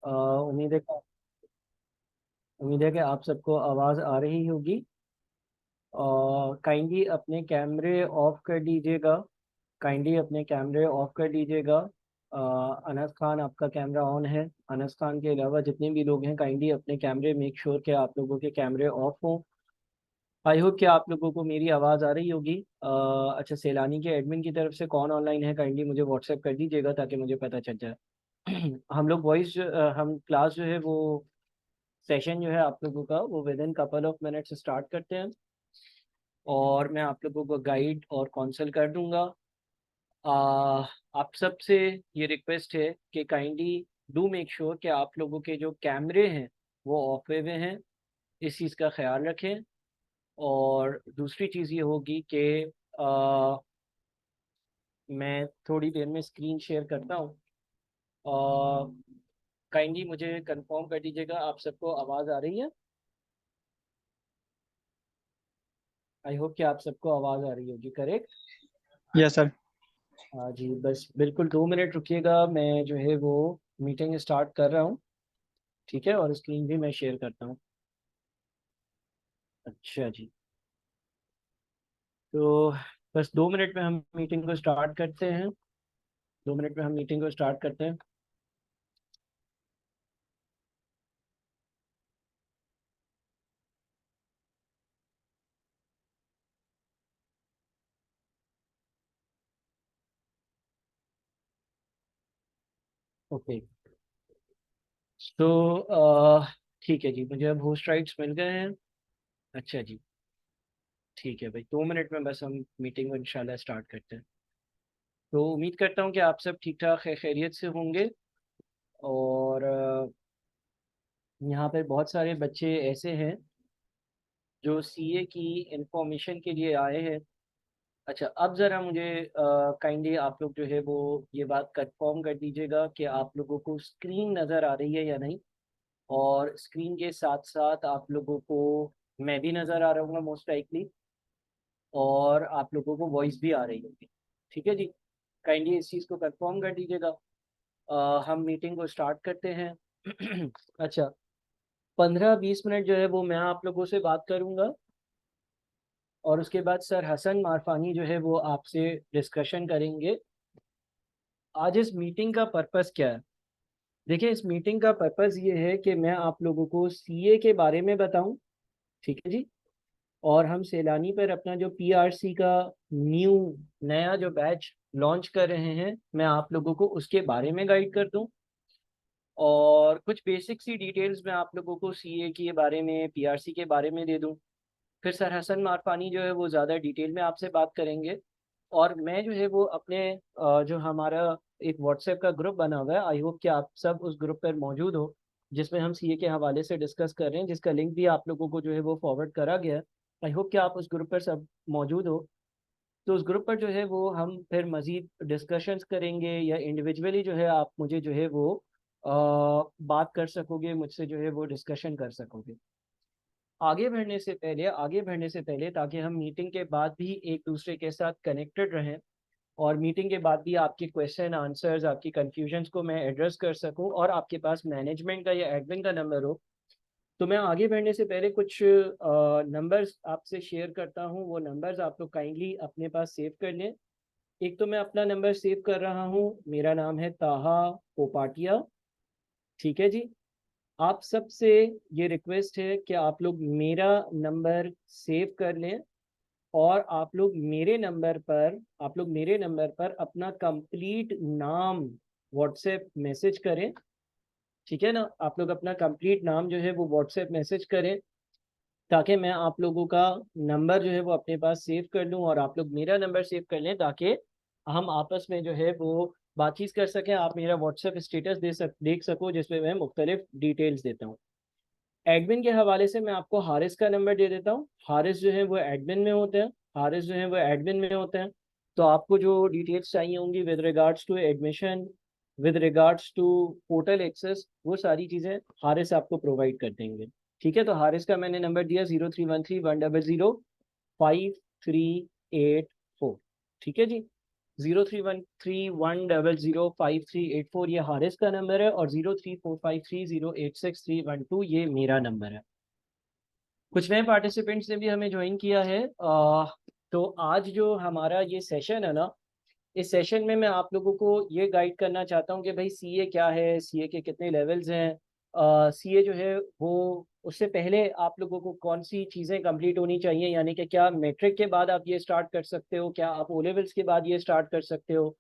उम्मीद है उम्मीद है कि आप सबको आवाज़ आ रही होगी। काइंडली अपने कैमरे ऑफ कर दीजिएगा। काइंडली अपने कैमरे ऑफ कर दीजिएगा। अनस खान, आपका कैमरा ऑन है। अनस खान के अलावा जितने भी लोग हैं, काइंडली अपने कैमरे मेक श्योर कि आप लोगों के कैमरे ऑफ हों। आई होप कि आप लोगों को मेरी आवाज़ आ रही होगी। अच्छा, सैलानी के एडमिन की तरफ से कौन ऑनलाइन है, काइंडली मुझे व्हाट्सएप कर दीजिएगा ताकि मुझे पता चल जाए। हम लोग हम क्लास जो है वो सेशन जो है आप लोगों का वो with in couple of minutes start करते हैं, और मैं आप लोगों को गाइड और काउंसल कर दूंगा। आप सबसे ये रिक्वेस्ट है कि काइंडली डू मेक श्योर कि आप लोगों के जो कैमरे हैं वो ऑफ हुए हैं। इस चीज़ का ख्याल रखें। और दूसरी चीज़ ये होगी कि आ, मैं थोड़ी देर में स्क्रीन शेयर करता हूँ। काइंडली मुझे कंफर्म कर दीजिएगा, आप सबको आवाज़ आ रही है? आई होप कि आप सबको आवाज़ आ रही होगी, करेक्ट? Yes sir. हाँ जी, बस बिल्कुल 2 मिनट रुकिएगा, मैं जो है वो मीटिंग स्टार्ट कर रहा हूँ। ठीक है, और स्क्रीन भी मैं शेयर करता हूँ। अच्छा जी, तो बस 2 मिनट में हम मीटिंग को स्टार्ट करते हैं। 2 मिनट में हम मीटिंग को स्टार्ट करते हैं। ओके, तो ठीक है जी, मुझे अब होस्ट राइट्स मिल गए हैं। अच्छा जी, ठीक है भाई, 2 मिनट में बस हम मीटिंग को इंशाल्लाह स्टार्ट करते हैं। तो उम्मीद करता हूँ कि आप सब ठीक ठाक खैरियत से होंगे। और यहाँ पर बहुत सारे बच्चे ऐसे हैं जो सीए की इंफॉर्मेशन के लिए आए हैं। अच्छा, अब ज़रा मुझे काइंडली आप लोग जो है वो ये बात कंफर्म कर दीजिएगा कि आप लोगों को स्क्रीन नज़र आ रही है या नहीं। और स्क्रीन के साथ साथ आप लोगों को मैं भी नज़र आ रहा हूँ मोस्ट लाइकली, और आप लोगों को वॉइस भी आ रही होगी। ठीक है जी, काइंडली इस चीज़ को कंफर्म कर दीजिएगा। हम मीटिंग को स्टार्ट करते हैं। अच्छा, 15-20 मिनट जो है वो मैं आप लोगों से बात करूँगा, और उसके बाद सर हसन मारफानी जो है वो आपसे डिस्कशन करेंगे। आज इस मीटिंग का पर्पस क्या है? देखिए, इस मीटिंग का पर्पस ये है कि मैं आप लोगों को सीए के बारे में बताऊं। ठीक है जी, और हम सैलानी पर अपना जो पीआरसी का न्यू नया जो बैच लॉन्च कर रहे हैं, मैं आप लोगों को उसके बारे में गाइड कर दूं। और कुछ बेसिक सी डिटेल्स मैं आप लोगों को सीए के बारे में, पीआरसी के बारे में दे दूं। फिर सर हसन मारफानी जो है वो ज़्यादा डिटेल में आपसे बात करेंगे। और मैं जो है वो अपने जो हमारा एक व्हाट्सएप का ग्रुप बना हुआ है, आई होप कि आप सब उस ग्रुप पर मौजूद हो, जिसमें हम सीए के हवाले से डिस्कस कर रहे हैं, जिसका लिंक भी आप लोगों को जो है वो फॉरवर्ड करा गया है। आई होप कि आप उस ग्रुप पर सब मौजूद हो। तो उस ग्रुप पर जो है वो हम फिर मज़ीद डिस्कशंस करेंगे, या इंडिविजुअली जो है आप मुझे जो है वो बात कर सकोगे, मुझसे जो है वो डिस्कशन कर सकोगे। आगे बढ़ने से पहले ताकि हम मीटिंग के बाद भी एक दूसरे के साथ कनेक्टेड रहें, और मीटिंग के बाद भी आपके क्वेश्चन आंसर्स, आपकी कन्फ्यूजन्स को मैं एड्रेस कर सकूं, और आपके पास मैनेजमेंट का या एडमिन का नंबर हो, तो मैं आगे बढ़ने से पहले कुछ नंबर्स आपसे शेयर करता हूं। वो नंबर्स आप लोग काइंडली अपने पास सेव कर लें। एक तो मैं अपना नंबर सेव कर रहा हूं, मेरा नाम है ताहा पोपाटिया। ठीक है जी, आप सबसे ये रिक्वेस्ट है कि आप लोग मेरा नंबर सेव कर लें, और आप लोग मेरे नंबर पर अपना कंप्लीट नाम व्हाट्सएप मैसेज करें। ठीक है ना, आप लोग अपना कंप्लीट नाम जो है वो व्हाट्सएप मैसेज करें, ताकि मैं आप लोगों का नंबर जो है वो अपने पास सेव कर लूँ, और आप लोग मेरा नंबर सेव कर लें, ताकि हम आपस में जो है वो बातचीत कर सकें। आप मेरा व्हाट्सएप स्टेटस देख सको, जिसमें मैं मुख्तलिफ डिटेल्स देता हूँ। एडमिन के हवाले से मैं आपको हारिस का नंबर दे देता हूँ। हारिस जो है वो एडमिन में होते हैं। हारिस जो है वो एडमिन में होते हैं। तो आपको जो डिटेल्स चाहिए होंगी with regards to admission, with regards to portal access, वो सारी चीज़ें हारिस आपको प्रोवाइड कर देंगे। ठीक है, तो हारिस का मैंने नंबर दिया 0313 100 5384। ठीक है जी, 0313100538 ये हारिस का नंबर है और 0345308631 ये मेरा नंबर है। कुछ नए पार्टिसिपेंट्स ने भी हमें ज्वाइन किया है। तो आज जो हमारा ये सेशन है ना, इस सेशन में मैं आप लोगों को ये गाइड करना चाहता हूँ कि भाई सीए क्या है, सीए के कितने लेवल्स हैं, सीए जो है वो उससे पहले आप लोगों को कौन सी चीज़ें कंप्लीट होनी चाहिए, यानी कि क्या मैट्रिक के बाद आप ये स्टार्ट कर सकते हो, क्या आप ओ लेवल्स के बाद ये स्टार्ट कर सकते हो,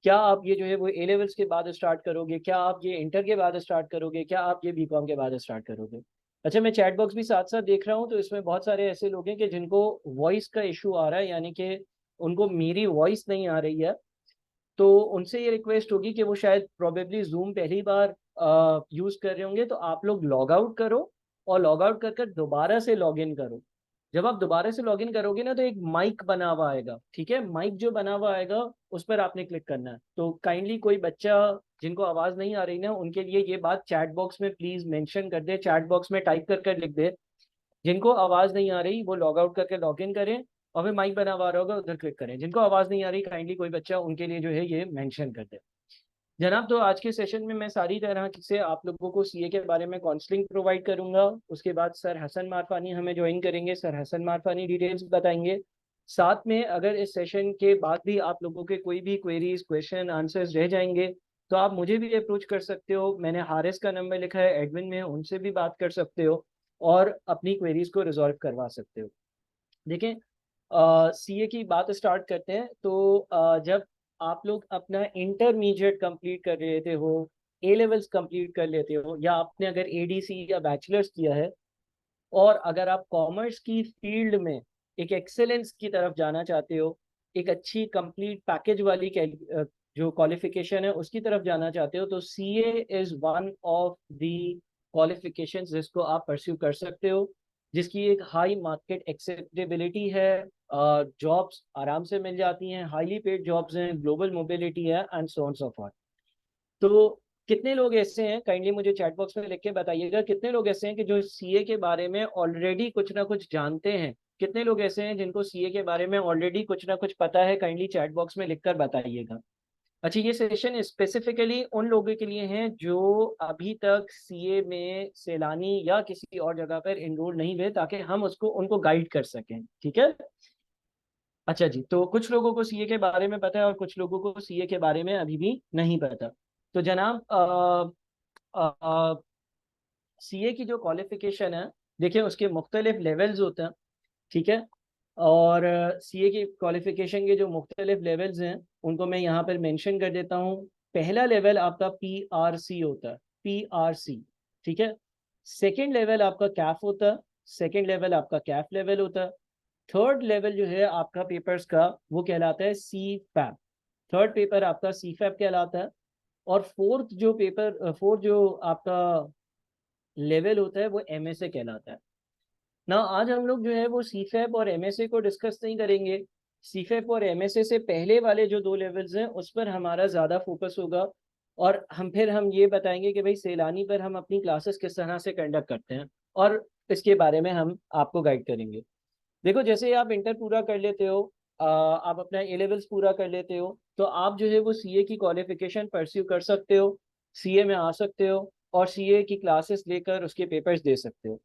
क्या आप ये जो है वो ए लेवल्स के बाद स्टार्ट करोगे, क्या आप ये इंटर के बाद स्टार्ट करोगे, क्या आप ये बीकॉम के बाद स्टार्ट करोगे। अच्छा, मैं चैट बॉक्स भी साथ साथ देख रहा हूँ, तो इसमें बहुत सारे ऐसे लोग हैं कि जिनको वॉइस का इशू आ रहा है, यानी कि उनको मेरी वॉइस नहीं आ रही है। तो उनसे ये रिक्वेस्ट होगी कि वो शायद प्रोबेबली जूम पहली बार यूज कर रहे होंगे, तो आप लोग लॉग आउट करो और लॉग आउट कर कर दोबारा से लॉग इन करो। जब आप दोबारा से लॉग इन करोगे ना, तो एक माइक बना हुआ आएगा, ठीक है, माइक जो बना हुआ आएगा उस पर आपने क्लिक करना है। तो काइंडली कोई बच्चा जिनको आवाज नहीं आ रही ना, उनके लिए ये बात चैट बॉक्स में प्लीज मेंशन कर दे, चैट बॉक्स में टाइप कर कर लिख दे। जिनको आवाज नहीं आ रही वो लॉग आउट करके लॉग इन करें और फिर माइक बना हुआ होगा उधर क्लिक करें। जिनको आवाज नहीं आ रही काइंडली कोई बच्चा उनके लिए जो है ये मेंशन कर दे। जनाब, तो आज के सेशन में मैं सारी तरह से आप लोगों को सीए के बारे में काउंसलिंग प्रोवाइड करूंगा। उसके बाद सर हसन मारफानी हमें ज्वाइन करेंगे, सर हसन मारफानी डिटेल्स बताएंगे। साथ में अगर इस सेशन के बाद भी आप लोगों के कोई भी क्वेरीज क्वेश्चन आंसर्स रह जाएंगे तो आप मुझे भी अप्रोच कर सकते हो। मैंने हारिस का नंबर लिखा है एडमिन में, उनसे भी बात कर सकते हो और अपनी क्वेरीज को रिजॉल्व करवा सकते हो। देखें, सीए की बात स्टार्ट करते हैं। तो जब आप लोग अपना इंटरमीडिएट कंप्लीट कर लेते हो, ए लेवल्स कंप्लीट कर लेते हो, या आपने अगर एडीसी या बैचलर्स किया है और अगर आप कॉमर्स की फील्ड में एक एक्सेलेंस की तरफ जाना चाहते हो, एक अच्छी कंप्लीट पैकेज वाली जो क्वालिफिकेशन है उसकी तरफ जाना चाहते हो, तो CA is one of the qualifications जिसको आप परस्यू कर सकते हो, जिसकी एक हाई मार्केट एक्सेप्टेबिलिटी है। जॉब्स आराम से मिल जाती हैं, हाईली पेड जॉब्स हैं, ग्लोबल मोबिलिटी है and so on so forth. तो कितने लोग ऐसे हैं, काइंडली मुझे चैट बॉक्स में लिख के बताइएगा, कितने लोग ऐसे हैं कि जो सीए के बारे में ऑलरेडी कुछ ना कुछ जानते हैं, कितने लोग ऐसे हैं जिनको सीए के बारे में ऑलरेडी कुछ ना कुछ पता है, काइंडली चैट बॉक्स में लिखकर बताइएगा। अच्छा, ये सेशन स्पेसिफिकली उन लोगों के लिए है जो अभी तक सीए में सैलानी या किसी और जगह पर इनरोल नहीं हुए, ताकि हम उसको उनको गाइड कर सकें, ठीक है। अच्छा जी, तो कुछ लोगों को सीए के बारे में पता है और कुछ लोगों को सीए के बारे में अभी भी नहीं पता। तो जनाब, सीए की जो क्वालिफिकेशन है, देखिए उसके मुख्तलिफ लेवल्स होते हैं, ठीक है। और सीए की क्वालिफिकेशन के जो मुख्तलिफ लेवल्स हैं उनको मैं यहाँ पर मेंशन कर देता हूँ। पहला लेवल आपका पीआरसी होता है, पीआरसी, ठीक है। सेकेंड लेवल आपका कैफ होता है, सेकेंड लेवल आपका कैफ लेवल होता है। थर्ड लेवल जो है आपका पेपर्स का वो कहलाता है सी फैप, थर्ड पेपर आपका सी फैप कहलाता है। और फोर्थ जो आपका लेवल होता है वो एमएसए कहलाता है ना। आज हम लोग जो है वो सीफैप और एमएसए को डिस्कस नहीं करेंगे। सीफैप और एमएसए से पहले वाले जो दो लेवल्स हैं उस पर हमारा ज़्यादा फोकस होगा, और हम ये बताएंगे कि भाई सैलानी पर हम अपनी क्लासेस किस तरह से कंडक्ट करते हैं, और इसके बारे में हम आपको गाइड करेंगे। देखो, जैसे आप इंटर पूरा कर लेते हो, आप अपना ए लेवल्स पूरा कर लेते हो, तो आप जो है वो सीए की क्वालिफिकेशन परस्यू कर सकते हो, सीए में आ सकते हो और सीए की क्लासेस लेकर उसके पेपर्स दे सकते हो।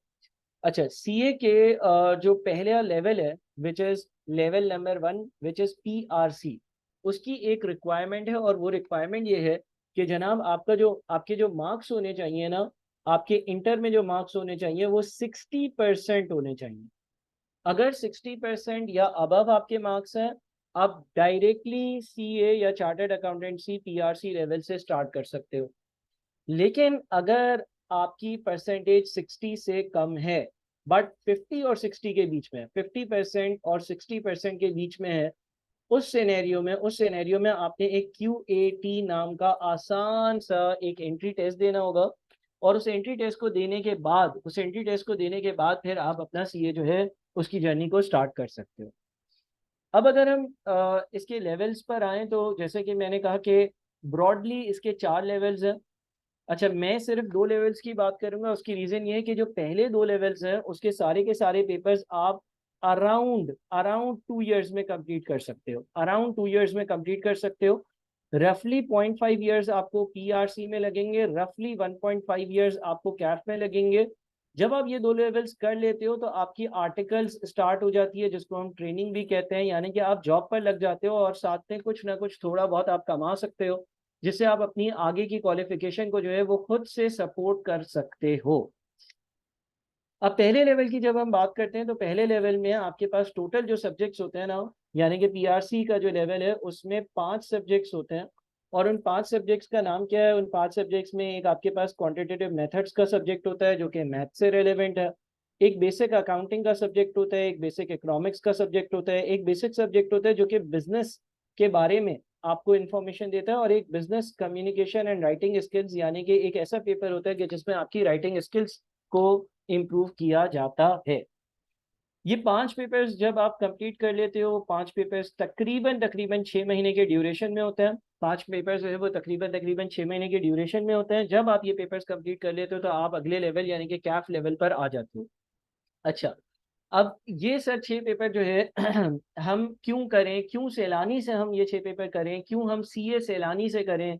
अच्छा, सीए के जो पहला लेवल है which is level number 1 which is PRC, उसकी एक रिक्वायरमेंट है, और वो रिक्वायरमेंट ये है कि जनाब आपके जो मार्क्स होने चाहिए ना, आपके इंटर में जो मार्क्स होने चाहिए वो 60% होने चाहिए। अगर 60% या अबव आपके मार्क्स हैं, आप डायरेक्टली सीए या चार्टर्ड अकाउंटेंसी पीआरसी लेवल से स्टार्ट कर सकते हो। लेकिन अगर आपकी परसेंटेज 60 से कम है, बट 50 और 60 के बीच में, 50% और 60% के बीच में है, उस सिनेरियो में आपने एक QAT नाम का आसान सा एक एंट्री टेस्ट देना होगा, और उस एंट्री टेस्ट को देने के बाद फिर आप अपना सीए जो है उसकी जर्नी को स्टार्ट कर सकते हो। अब अगर हम इसके लेवल्स पर आए, तो जैसे कि मैंने कहा कि ब्रॉडली इसके 4 लेवल्स हैं। अच्छा, मैं सिर्फ 2 लेवल्स की बात करूंगा, उसकी रीज़न ये है कि जो पहले 2 लेवल्स हैं उसके सारे के सारे पेपर्स आप अराउंड अराउंड 2 years में कंप्लीट कर सकते हो, अराउंड 2 years में कंप्लीट कर सकते हो। रफली 0.5 years आपको पीआरसी में लगेंगे, रफली 1.5 years आपको कैफ में लगेंगे। जब आप ये दो लेवल्स कर लेते हो तो आपकी आर्टिकल्स स्टार्ट हो जाती है, जिसको हम ट्रेनिंग भी कहते हैं, यानी कि आप जॉब पर लग जाते हो और साथ में कुछ ना कुछ थोड़ा बहुत आप कमा सकते हो, जिससे आप अपनी आगे की क्वालिफिकेशन को जो है वो खुद से सपोर्ट कर सकते हो। अब पहले लेवल की जब हम बात करते हैं तो पहले लेवल में आपके पास टोटल जो सब्जेक्ट्स होते हैं ना, यानी कि पीआरसी का जो लेवल है उसमें 5 सब्जेक्ट्स होते हैं। और उन 5 सब्जेक्ट्स का नाम क्या है? उन 5 सब्जेक्ट्स में एक आपके पास क्वांटिटेटिव मेथड्स का सब्जेक्ट होता है जो कि मैथ से रिलेवेंट है, एक बेसिक अकाउंटिंग का सब्जेक्ट होता है, एक बेसिक इकोनॉमिक्स का सब्जेक्ट होता है, एक बेसिक सब्जेक्ट होता है जो कि बिजनेस के बारे में आपको इन्फॉर्मेशन देता है, और एक business communication and writing skills, यानी कि एक ऐसा पेपर होता है कि जिसमें आपकी राइटिंग स्किल्स को इम्प्रूव किया जाता है। ये 5 पेपर्स जब आप कंप्लीट कर लेते हो, 5 पेपर्स तकरीबन तकरीबन 6 महीने के ड्यूरेशन में होते हैं। 5 पेपर्स जो है वो तकरीबन तकरीबन 6 महीने के ड्यूरेशन में होते हैं। जब आप ये पेपर्स कंप्लीट कर लेते हो तो आप अगले लेवल यानी कि कैफ लेवल पर आ जाते हो। अच्छा, अब ये सर 6 पेपर जो है हम क्यों करें, क्यों सैलानी से हम ये 6 पेपर करें, क्यों हम सीए सैलानी से करें?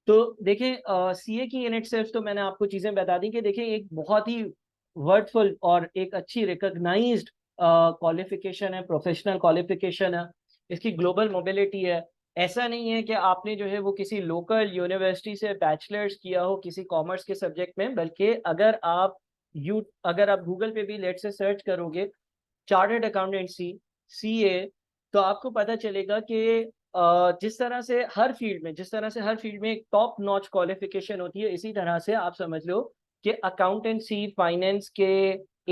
तो देखें, सीए की इन इटसेल्फ तो मैंने आपको चीजें बता दी कि देखें एक बहुत ही वर्डफुल और एक अच्छी रिकॉग्नाइज्ड क्वालिफिकेशन है, प्रोफेशनल क्वालिफिकेशन है, इसकी ग्लोबल मोबिलिटी है। ऐसा नहीं है कि आपने जो है वो किसी लोकल यूनिवर्सिटी से बैचलर्स किया हो किसी कॉमर्स के सब्जेक्ट में, बल्कि अगर आप गूगल पे भी लेट से सर्च करोगे चार्टर्ड अकाउंटेंसी, सीए, तो आपको पता चलेगा कि जिस तरह से हर फील्ड में एक टॉप नॉच क्वालिफिकेशन होती है, इसी तरह से आप समझ लो कि अकाउंटेंसी फाइनेंस के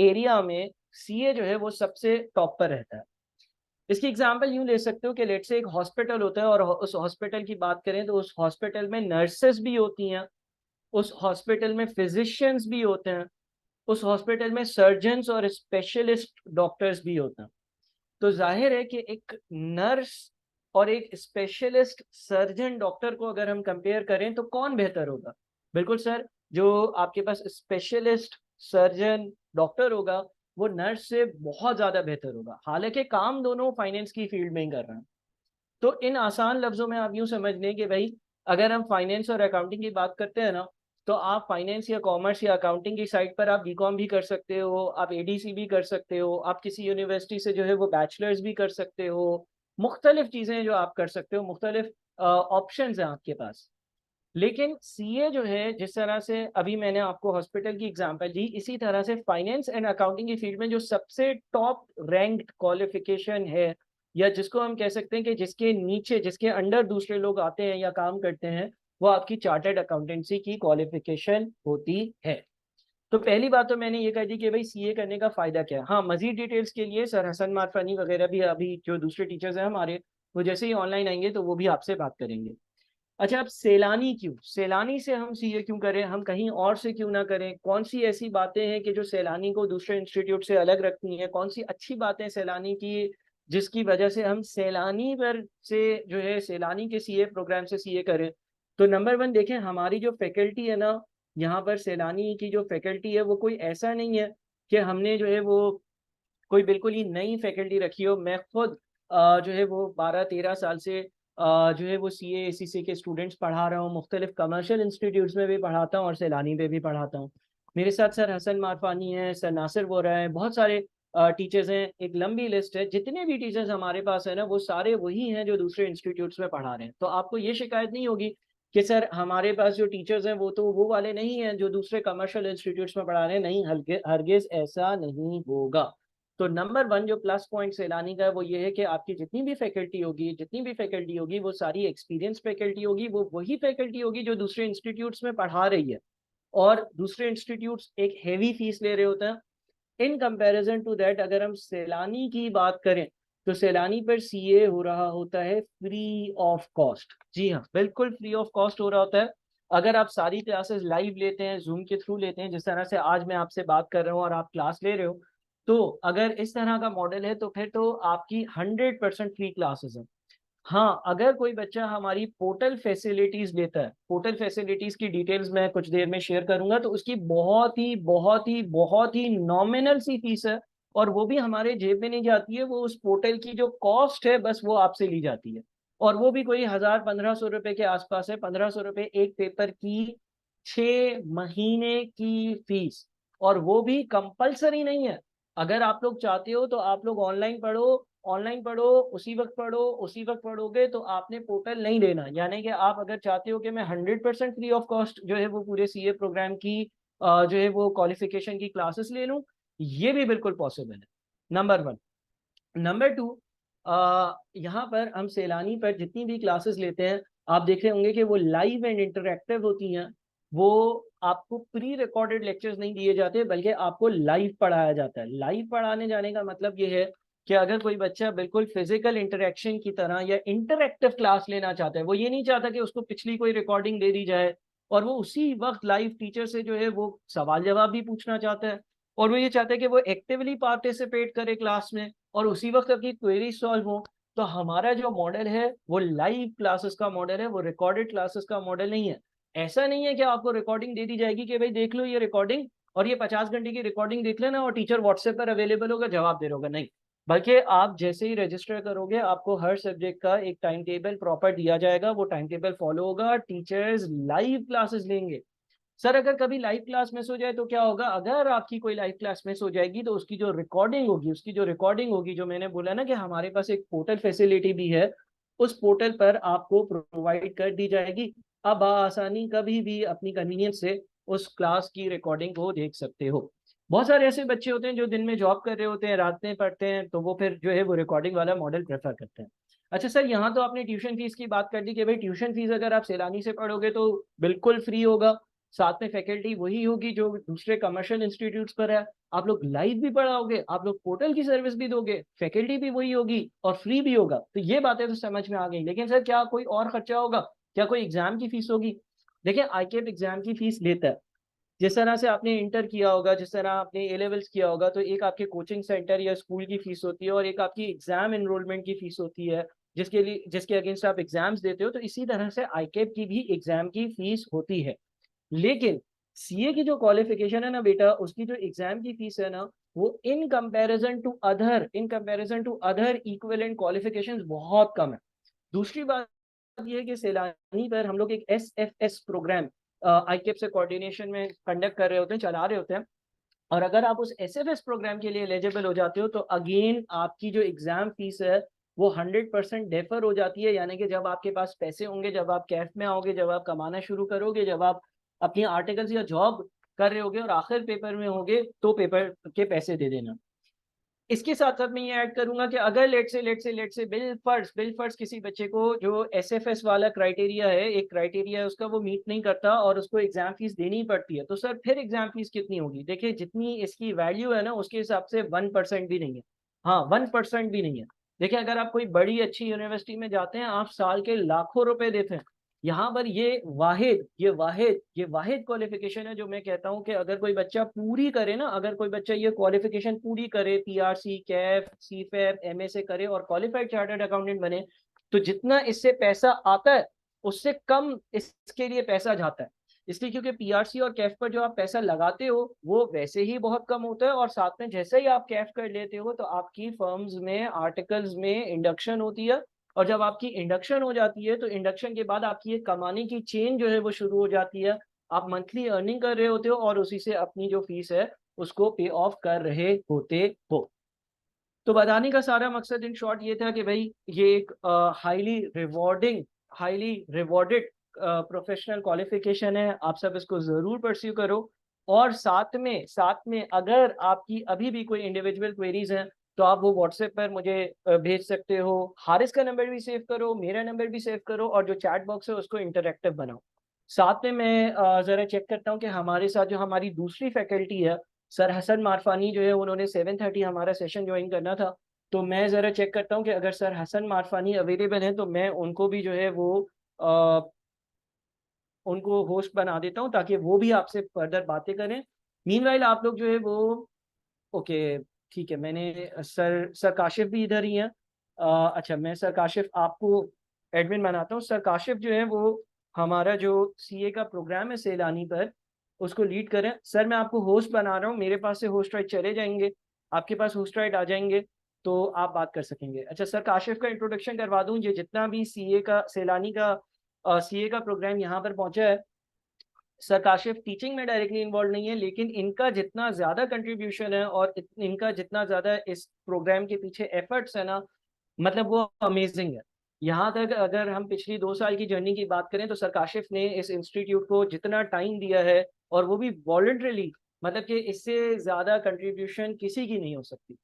एरिया में सीए जो है वो सबसे टॉप पर रहता है। इसकी एग्जांपल यूं ले सकते हो कि लेट से एक हॉस्पिटल होता है और उस हॉस्पिटल की बात करें तो उस हॉस्पिटल में नर्सेस भी होती हैं, उस हॉस्पिटल में फिजिशियंस भी होते हैं, उस हॉस्पिटल में सर्जन्स और स्पेशलिस्ट डॉक्टर्स भी होते हैं। तो जाहिर है कि एक नर्स और एक स्पेशलिस्ट सर्जन डॉक्टर को अगर हम कंपेयर करें तो कौन बेहतर होगा? बिल्कुल सर, जो आपके पास स्पेशलिस्ट सर्जन डॉक्टर होगा वो नर्स से बहुत ज्यादा बेहतर होगा, हालांकि काम दोनों फाइनेंस की फील्ड में ही कर रहे हैं। तो इन आसान लफ्जों में आप यूं समझ लें कि भाई अगर हम फाइनेंस और अकाउंटिंग की बात करते हैं ना, तो आप फाइनेंस या कॉमर्स या अकाउंटिंग की साइड पर आप बीकॉम भी कर सकते हो, आप एडीसी भी कर सकते हो, आप किसी यूनिवर्सिटी से जो है वो बैचलर्स भी कर सकते हो, मुख्तलिफ चीज़ें जो आप कर सकते हो, मुख्तलिफ ऑप्शंस हैं आपके पास। लेकिन सीए जो है, जिस तरह से अभी मैंने आपको हॉस्पिटल की एग्जांपल दी, इसी तरह से फाइनेंस एंड अकाउंटिंग की फील्ड में जो सबसे टॉप रैंक्ड क्वालिफिकेशन है, या जिसको हम कह सकते हैं कि जिसके नीचे जिसके अंडर दूसरे लोग आते हैं या काम करते हैं, वो आपकी चार्टर्ड अकाउंटेंसी की क्वालिफिकेशन होती है। तो पहली बात तो मैंने ये कह दी कि भाई सीए करने का फायदा क्या है। हाँ, मजीद डिटेल्स के लिए सर हसन मारफानी वगैरह भी, अभी जो दूसरे टीचर्स हैं हमारे, वो जैसे ही ऑनलाइन आएंगे तो वो भी आपसे बात करेंगे। अच्छा, अब सैलानी क्यों, सैलानी से हम सीए क्यों करें, हम कहीं और से क्यों ना करें? कौन सी ऐसी बातें हैं कि जो सैलानी को दूसरे इंस्टीट्यूट से अलग रखती हैं? कौन सी अच्छी बातें सैलानी की जिसकी वजह से हम सैलानी पर से जो है सैलानी के सीए प्रोग्राम से सीए करें? तो नंबर वन देखें, हमारी जो फैकल्टी है ना, यहाँ पर सैलानी की जो फैकल्टी है वो कोई ऐसा नहीं है कि हमने जो है वो कोई बिल्कुल ही नई फैकल्टी रखी हो। मैं खुद जो है वो 12-13 साल से जो है वो सी ए सी सी के स्टूडेंट्स पढ़ा रहा हूँ, मुख्तलिफ कमर्शियल इंस्टीट्यूट्स में भी पढ़ाता हूँ और सैलानी पे भी पढ़ाता हूँ। मेरे साथ सर हसन मारफानी है, सर नासिर वोरा है, बहुत सारे टीचर्स हैं, एक लंबी लिस्ट है। जितने भी टीचर्स हमारे पास है ना, वो सारे वही हैं जो दूसरे इंस्टीट्यूट्स में पढ़ा रहे हैं। तो आपको ये शिकायत नहीं होगी कि सर हमारे पास जो टीचर्स हैं वो तो वो वाले नहीं हैं जो दूसरे कमर्शियल इंस्टीट्यूट्स में पढ़ा रहे हैं। नहीं, हरगिज ऐसा नहीं होगा। तो नंबर वन जो प्लस पॉइंट सैलानी का है वो ये है कि आपकी जितनी भी फैकल्टी होगी वो सारी एक्सपीरियंस फैकल्टी होगी, वो वही फैकल्टी होगी जो दूसरे इंस्टीट्यूट्स में पढ़ा रही है। और दूसरे इंस्टीट्यूट्स एक हेवी फीस ले रहे होते हैं। इन कंपैरिजन टू दैट अगर हम सैलानी की बात करें तो सैलानी पर सीए हो रहा होता है फ्री ऑफ कॉस्ट। जी हाँ, बिल्कुल फ्री ऑफ कॉस्ट हो रहा होता है। अगर आप सारी क्लासेस लाइव लेते हैं, जूम के थ्रू लेते हैं, जिस तरह से आज मैं आपसे बात कर रहा हूँ और आप क्लास ले रहे हो, तो अगर इस तरह का मॉडल है तो फिर तो आपकी 100% फ्री क्लासेस है। हाँ, अगर कोई बच्चा हमारी पोर्टल फैसिलिटीज लेता है, पोर्टल फैसिलिटीज की डिटेल्स मैं कुछ देर में शेयर करूंगा, तो उसकी बहुत ही बहुत ही बहुत ही नॉमिनल सी फीस है। और वो भी हमारे जेब में नहीं जाती है, वो उस पोर्टल की जो कॉस्ट है बस वो आपसे ली जाती है, और वो भी कोई 1000-1500 रुपए के आसपास है, 1500 रुपए एक पेपर की 6 महीने की फीस। और वो भी कंपलसरी नहीं है, अगर आप लोग चाहते हो तो आप लोग ऑनलाइन पढ़ो, ऑनलाइन पढ़ो, उसी वक्त पढ़ो, उसी वक्त पढ़ोगे तो आपने पोर्टल नहीं लेना। यानी कि आप अगर चाहते हो कि मैं 100% फ्री ऑफ कॉस्ट जो है वो पूरे सीए प्रोग्राम की जो है वो क्वालिफिकेशन की क्लासेस ले लूँ, ये भी बिल्कुल पॉसिबल है, नंबर 1। नंबर 2, यहाँ पर हम सैलानी पर जितनी भी क्लासेस लेते हैं, आप देख रहे होंगे कि वो लाइव एंड इंटरेक्टिव होती हैं। वो आपको प्री रिकॉर्डेड लेक्चर्स नहीं दिए जाते, बल्कि आपको लाइव पढ़ाया जाता है। लाइव पढ़ाने जाने का मतलब ये है कि अगर कोई बच्चा बिल्कुल फिजिकल इंटरेक्शन की तरह या इंटरेक्टिव क्लास लेना चाहता है, वो ये नहीं चाहता कि उसको पिछली कोई रिकॉर्डिंग दे दी जाए, और वो उसी वक्त लाइव टीचर से जो है वो सवाल जवाब भी पूछना चाहता है, और वो ये चाहता है कि वो एक्टिवली पार्टिसिपेट करे क्लास में और उसी वक्त अपनी क्वेरी सॉल्व हो, तो हमारा जो मॉडल है वो लाइव क्लासेस का मॉडल है, वो रिकॉर्डेड क्लासेस का मॉडल नहीं है। ऐसा नहीं है कि आपको रिकॉर्डिंग दे दी जाएगी कि भाई देख लो ये रिकॉर्डिंग, और ये 50 घंटे की रिकॉर्डिंग देख लेना और टीचर व्हाट्सएप पर अवेलेबल होगा, जवाब दे होगा, नहीं। बल्कि आप जैसे ही रजिस्टर करोगे आपको हर सब्जेक्ट का एक टाइम टेबल प्रॉपर दिया जाएगा, वो टाइम टेबल फॉलो होगा, टीचर्स लाइव क्लासेस लेंगे। सर अगर कभी लाइव क्लास मिस हो जाए तो क्या होगा? अगर आपकी कोई लाइव क्लास मिस हो जाएगी तो उसकी जो रिकॉर्डिंग होगी, जो मैंने बोला ना कि हमारे पास एक पोर्टल फैसिलिटी भी है, उस पोर्टल पर आपको प्रोवाइड कर दी जाएगी। अब आसानी कभी भी अपनी कन्वीनियंस से उस क्लास की रिकॉर्डिंग को देख सकते हो। बहुत सारे ऐसे बच्चे होते हैं जो दिन में जॉब कर रहे होते हैं, रात में पढ़ते हैं, तो वो फिर जो है वो रिकॉर्डिंग वाला मॉडल प्रेफर करते हैं। अच्छा सर, यहाँ तो आपने ट्यूशन फीस की बात कर दी कि भाई ट्यूशन फीस अगर आप सैलानी से पढ़ोगे तो बिल्कुल फ्री होगा, साथ में फैकल्टी वही होगी जो दूसरे कमर्शियल इंस्टीट्यूट्स पर है। आप लोग लाइव भी पढ़ाओगे, आप लोग पोर्टल की सर्विस भी दोगे, फैकल्टी भी वही होगी और फ्री भी होगा, तो ये बातें तो समझ में आ गई। लेकिन सर क्या कोई और खर्चा होगा? क्या कोई एग्जाम की फीस होगी? देखिए आईकेप एग्जाम की फीस लेता है। जिस तरह से आपने इंटर किया होगा, जिस तरह आपने ए लेवल्स किया होगा, तो एक आपके कोचिंग सेंटर या स्कूल की फीस होती है और एक आपकी एग्जाम एनरोलमेंट की फीस होती है, जिसके अगेंस्ट आप एग्जाम्स देते हो। तो इसी तरह से आईकेप की भी एग्जाम की फीस होती है। लेकिन सीए की जो क्वालिफिकेशन है ना बेटा, उसकी जो एग्जाम की फीस है ना, वो in comparison to other equivalent qualifications बहुत कम है। दूसरी बात ये है कि सैलानी पर हम लोग एक एसएफएस प्रोग्राम आईकेप से कोऑर्डिनेशन में कंडक्ट कर रहे होते हैं, चला रहे होते हैं। और अगर आप उस एसएफएस प्रोग्राम के लिए एलिजिबल हो जाते हो तो अगेन आपकी जो एग्जाम फीस है वो 100% डेफर हो जाती है। यानी कि जब आपके पास पैसे होंगे, जब आप कैफ में आओगे, जब आप कमाना शुरू करोगे, जब आप अपनी आर्टिकल्स या जॉब कर रहे होगे और आखिर पेपर में होगे, तो पेपर के पैसे दे देना। इसके साथ साथ मैं ये ऐड करूंगा कि अगर लेट से बिल फर्ज किसी बच्चे को जो एसएफएस वाला क्राइटेरिया है, एक क्राइटेरिया है उसका, वो मीट नहीं करता और उसको एग्जाम फीस देनी पड़ती है, तो सर फिर एग्जाम फीस कितनी होगी? देखिए जितनी इसकी वैल्यू है ना उसके हिसाब से 1% भी नहीं है। हाँ 1% भी नहीं है। देखिए अगर आप कोई बड़ी अच्छी यूनिवर्सिटी में जाते हैं, आप साल के लाखों रुपए देते हैं। यहाँ पर ये वाहिद क्वालिफिकेशन है जो मैं कहता हूँ कि अगर कोई बच्चा पूरी करे ना, अगर कोई बच्चा ये क्वालिफिकेशन पूरी करे, पीआरसी, कैफ, सीफएफ, एमए करे और क्वालिफाइड चार्टर्ड अकाउंटेंट बने, तो जितना इससे पैसा आता है उससे कम इसके लिए पैसा जाता है। इसलिए क्योंकि पीआरसी और कैफ पर जो आप पैसा लगाते हो वो वैसे ही बहुत कम होता है, और साथ में जैसे ही आप कैफ कर लेते हो तो आपकी फर्म्स में आर्टिकल्स में इंडक्शन होती है, और जब आपकी इंडक्शन हो जाती है तो इंडक्शन के बाद आपकी एक कमाने की चेन जो है वो शुरू हो जाती है। आप मंथली अर्निंग कर रहे होते हो और उसी से अपनी जो फीस है उसको पे ऑफ कर रहे होते हो। तो बताने का सारा मकसद इन शॉर्ट ये था कि भाई ये एक हाईली रिवॉर्डेड प्रोफेशनल क्वालिफिकेशन है, आप सब इसको जरूर परस्यू करो। और साथ में अगर आपकी अभी भी कोई इंडिविजुअल क्वेरीज हैं तो आप वो व्हाट्सएप पर मुझे भेज सकते हो। हारिस का नंबर भी सेव करो, मेरा नंबर भी सेव करो, और जो चैट बॉक्स है उसको इंटरेक्टिव बनाओ। साथ में मैं ज़रा चेक करता हूँ कि हमारे साथ जो हमारी दूसरी फैकल्टी है, सर हसन मारफानी जो है, उन्होंने 7:30 हमारा सेशन ज्वाइन करना था। तो मैं ज़रा चेक करता हूँ कि अगर सर हसन मारफानी अवेलेबल हैं तो मैं उनको भी जो है वो अ, उनको होस्ट बना देता हूँ ताकि वो भी आपसे फर्दर बातें करें। मीनवाइल आप लोग जो है वो ओके, ठीक है, मैंने सर काशिफ भी इधर ही हैं। अच्छा, मैं सर काशिफ आपको एडमिन बनाता हूँ। सर काशिफ जो है वो हमारा जो सीए का प्रोग्राम है सैलानी पर, उसको लीड करें। सर मैं आपको होस्ट बना रहा हूँ, मेरे पास से होस्ट राइट चले जाएंगे। आपके पास होस्ट राइट आ जाएंगे तो आप बात कर सकेंगे। अच्छा सर, काशिफ का इंट्रोडक्शन करवा दूं। ये जितना भी सीए का सैलानी का सीए का प्रोग्राम यहाँ पर पहुंचा है, सर काशिफ टीचिंग में डायरेक्टली इन्वॉल्व नहीं है, लेकिन इनका जितना ज्यादा कंट्रीब्यूशन है और इनका जितना ज्यादा इस प्रोग्राम के पीछे एफर्ट्स है ना, मतलब वो अमेजिंग है। यहाँ तक अगर हम पिछली 2 साल की जर्नी की बात करें तो सर काशिफ ने इस इंस्टीट्यूट को जितना टाइम दिया है, और वो भी वॉलंटरली, मतलब कि इससे ज्यादा कंट्रीब्यूशन किसी की नहीं हो सकती।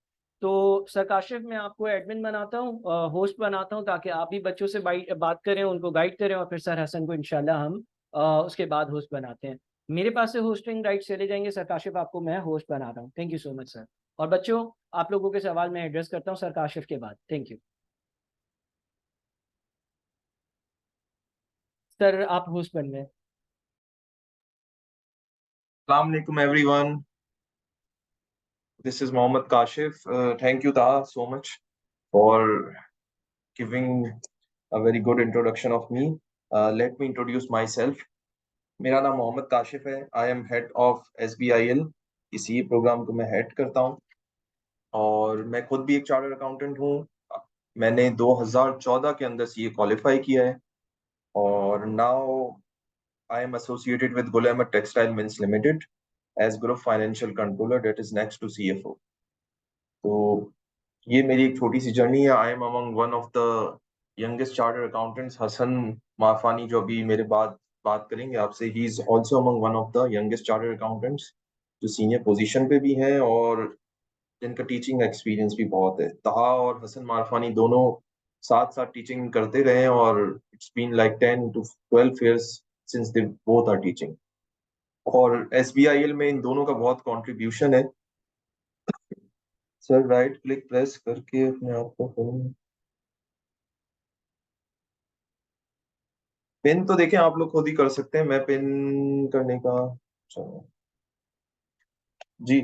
तो सर काशिफ, मैं आपको एडमिन बनाता हूँ, होस्ट बनाता हूँ, ताकि आप भी बच्चों से बात करें, उनको गाइड करें, और फिर सर हसन को इंशाल्लाह हम उसके बाद होस्ट बनाते हैं। मेरे पास से होस्टिंग राइट्स चले जाएंगे सर काशिफ, आपको मैं होस्ट बना रहा हूँ। Thank you so much sir. और बच्चों, आप लोगों के सवाल मैं एड्रेस करता हूँ सर काशिफ के बाद। थैंक यू सर, आप होस्ट बन गए। Assalamu alaikum everyone. This is Mohammad Kashif. Thank you, Taha, so much for giving a very good introduction of me. Let me introduce myself. मेरा नाम मोहम्मद काशिफ है। I M head of SBIL। इसी programme को मैं head करता हूँ और मैं खुद भी एक चार्टर्ड अकाउंटेंट हूँ। मैंने 2014 के अंदर CA क्वालिफाई किया है और now I am associated with Gul Ahmed textile mills limited as group financial controller, that is next to CFO। तो ये मेरी एक छोटी सी जर्नी है। I am among one of the youngest chartered accountants. Hasan Marfani जो अभी मेरे बाद बात करेंगे आपसे, he is also among one of the youngest chartered accountants जो सीनियर पोजीशन पे भी हैं और जिनका टीचिंग एक्सपीरियंस भी बहुत है। तहा और हसन मारफानी दोनों साथ साथ टीचिंग करते रहे हैं और it's been like 10 to 12 years since they both are teaching. और SBIL में इन दोनों का बहुत कंट्रीब्यूशन है। सर राइट क्लिक प्रेस करके अपने आप को पिन तो देखें, आप लोग खुद ही कर सकते हैं। मैं पिन करने का, चलो जी।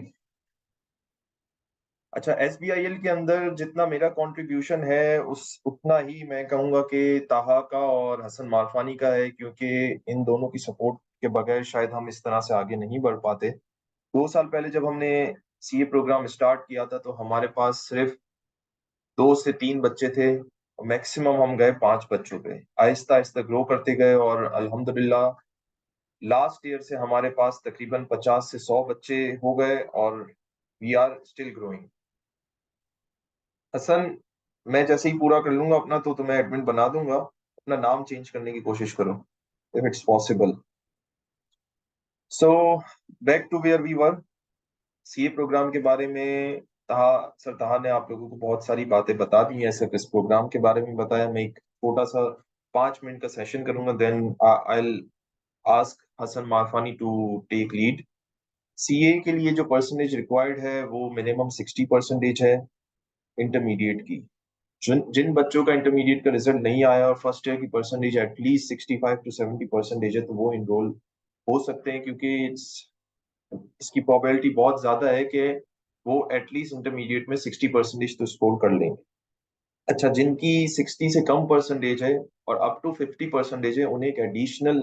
अच्छा, SBIL के अंदर जितना मेरा कंट्रीब्यूशन है उस उतना ही मैं कहूंगा कि ताहा का और हसन मारफानी का है, क्योंकि इन दोनों की सपोर्ट के बगैर शायद हम इस तरह से आगे नहीं बढ़ पाते। 2 साल पहले जब हमने CA प्रोग्राम स्टार्ट किया था तो हमारे पास सिर्फ 2 से 3 बच्चे थे। मैक्सिमम हम गए 5 बच्चों पे। आहिस्ता आहिस्ता ग्रो करते गए और अल्हम्दुलिल्लाह लास्ट ईयर से हमारे पास तकरीबन 50 से 100 बच्चे हो गए और we are still growing. Hasan, मैं जैसे ही पूरा कर लूंगा अपना तो तुम्हें एडमिन बना दूंगा। अपना नाम चेंज करने की कोशिश करो if it's possible. So back to where we were. CA programme के बारे में तहा सर तहा ने आप लोगों को बहुत सारी बातें बता दी हैं। सिर्फ इस प्रोग्राम के बारे में बताया। मैं एक छोटा सा 5 मिनट का सेशन करूंगा, then I will ask Hasan Marfani to take lead. CA के लिए जो परसेंटेज रिक्वायर्ड है वो मिनिमम 60% है इंटरमीडिएट की। जिन बच्चों का इंटरमीडिएट का रिजल्ट नहीं आया और फर्स्ट ईयर की परसेंटेज एटलीस्ट 65 to 70% है तो वो इनरोल हो सकते हैं, क्योंकि इसकी प्रोबेबिलिटी बहुत ज्यादा है कि वो एटलीस्ट इंटरमीडिएट में 60% तो स्कोर कर लेंगे। अच्छा, जिनकी 60 से कम परसेंटेज है और अप टू 50% है, उन्हें एक एडिशनल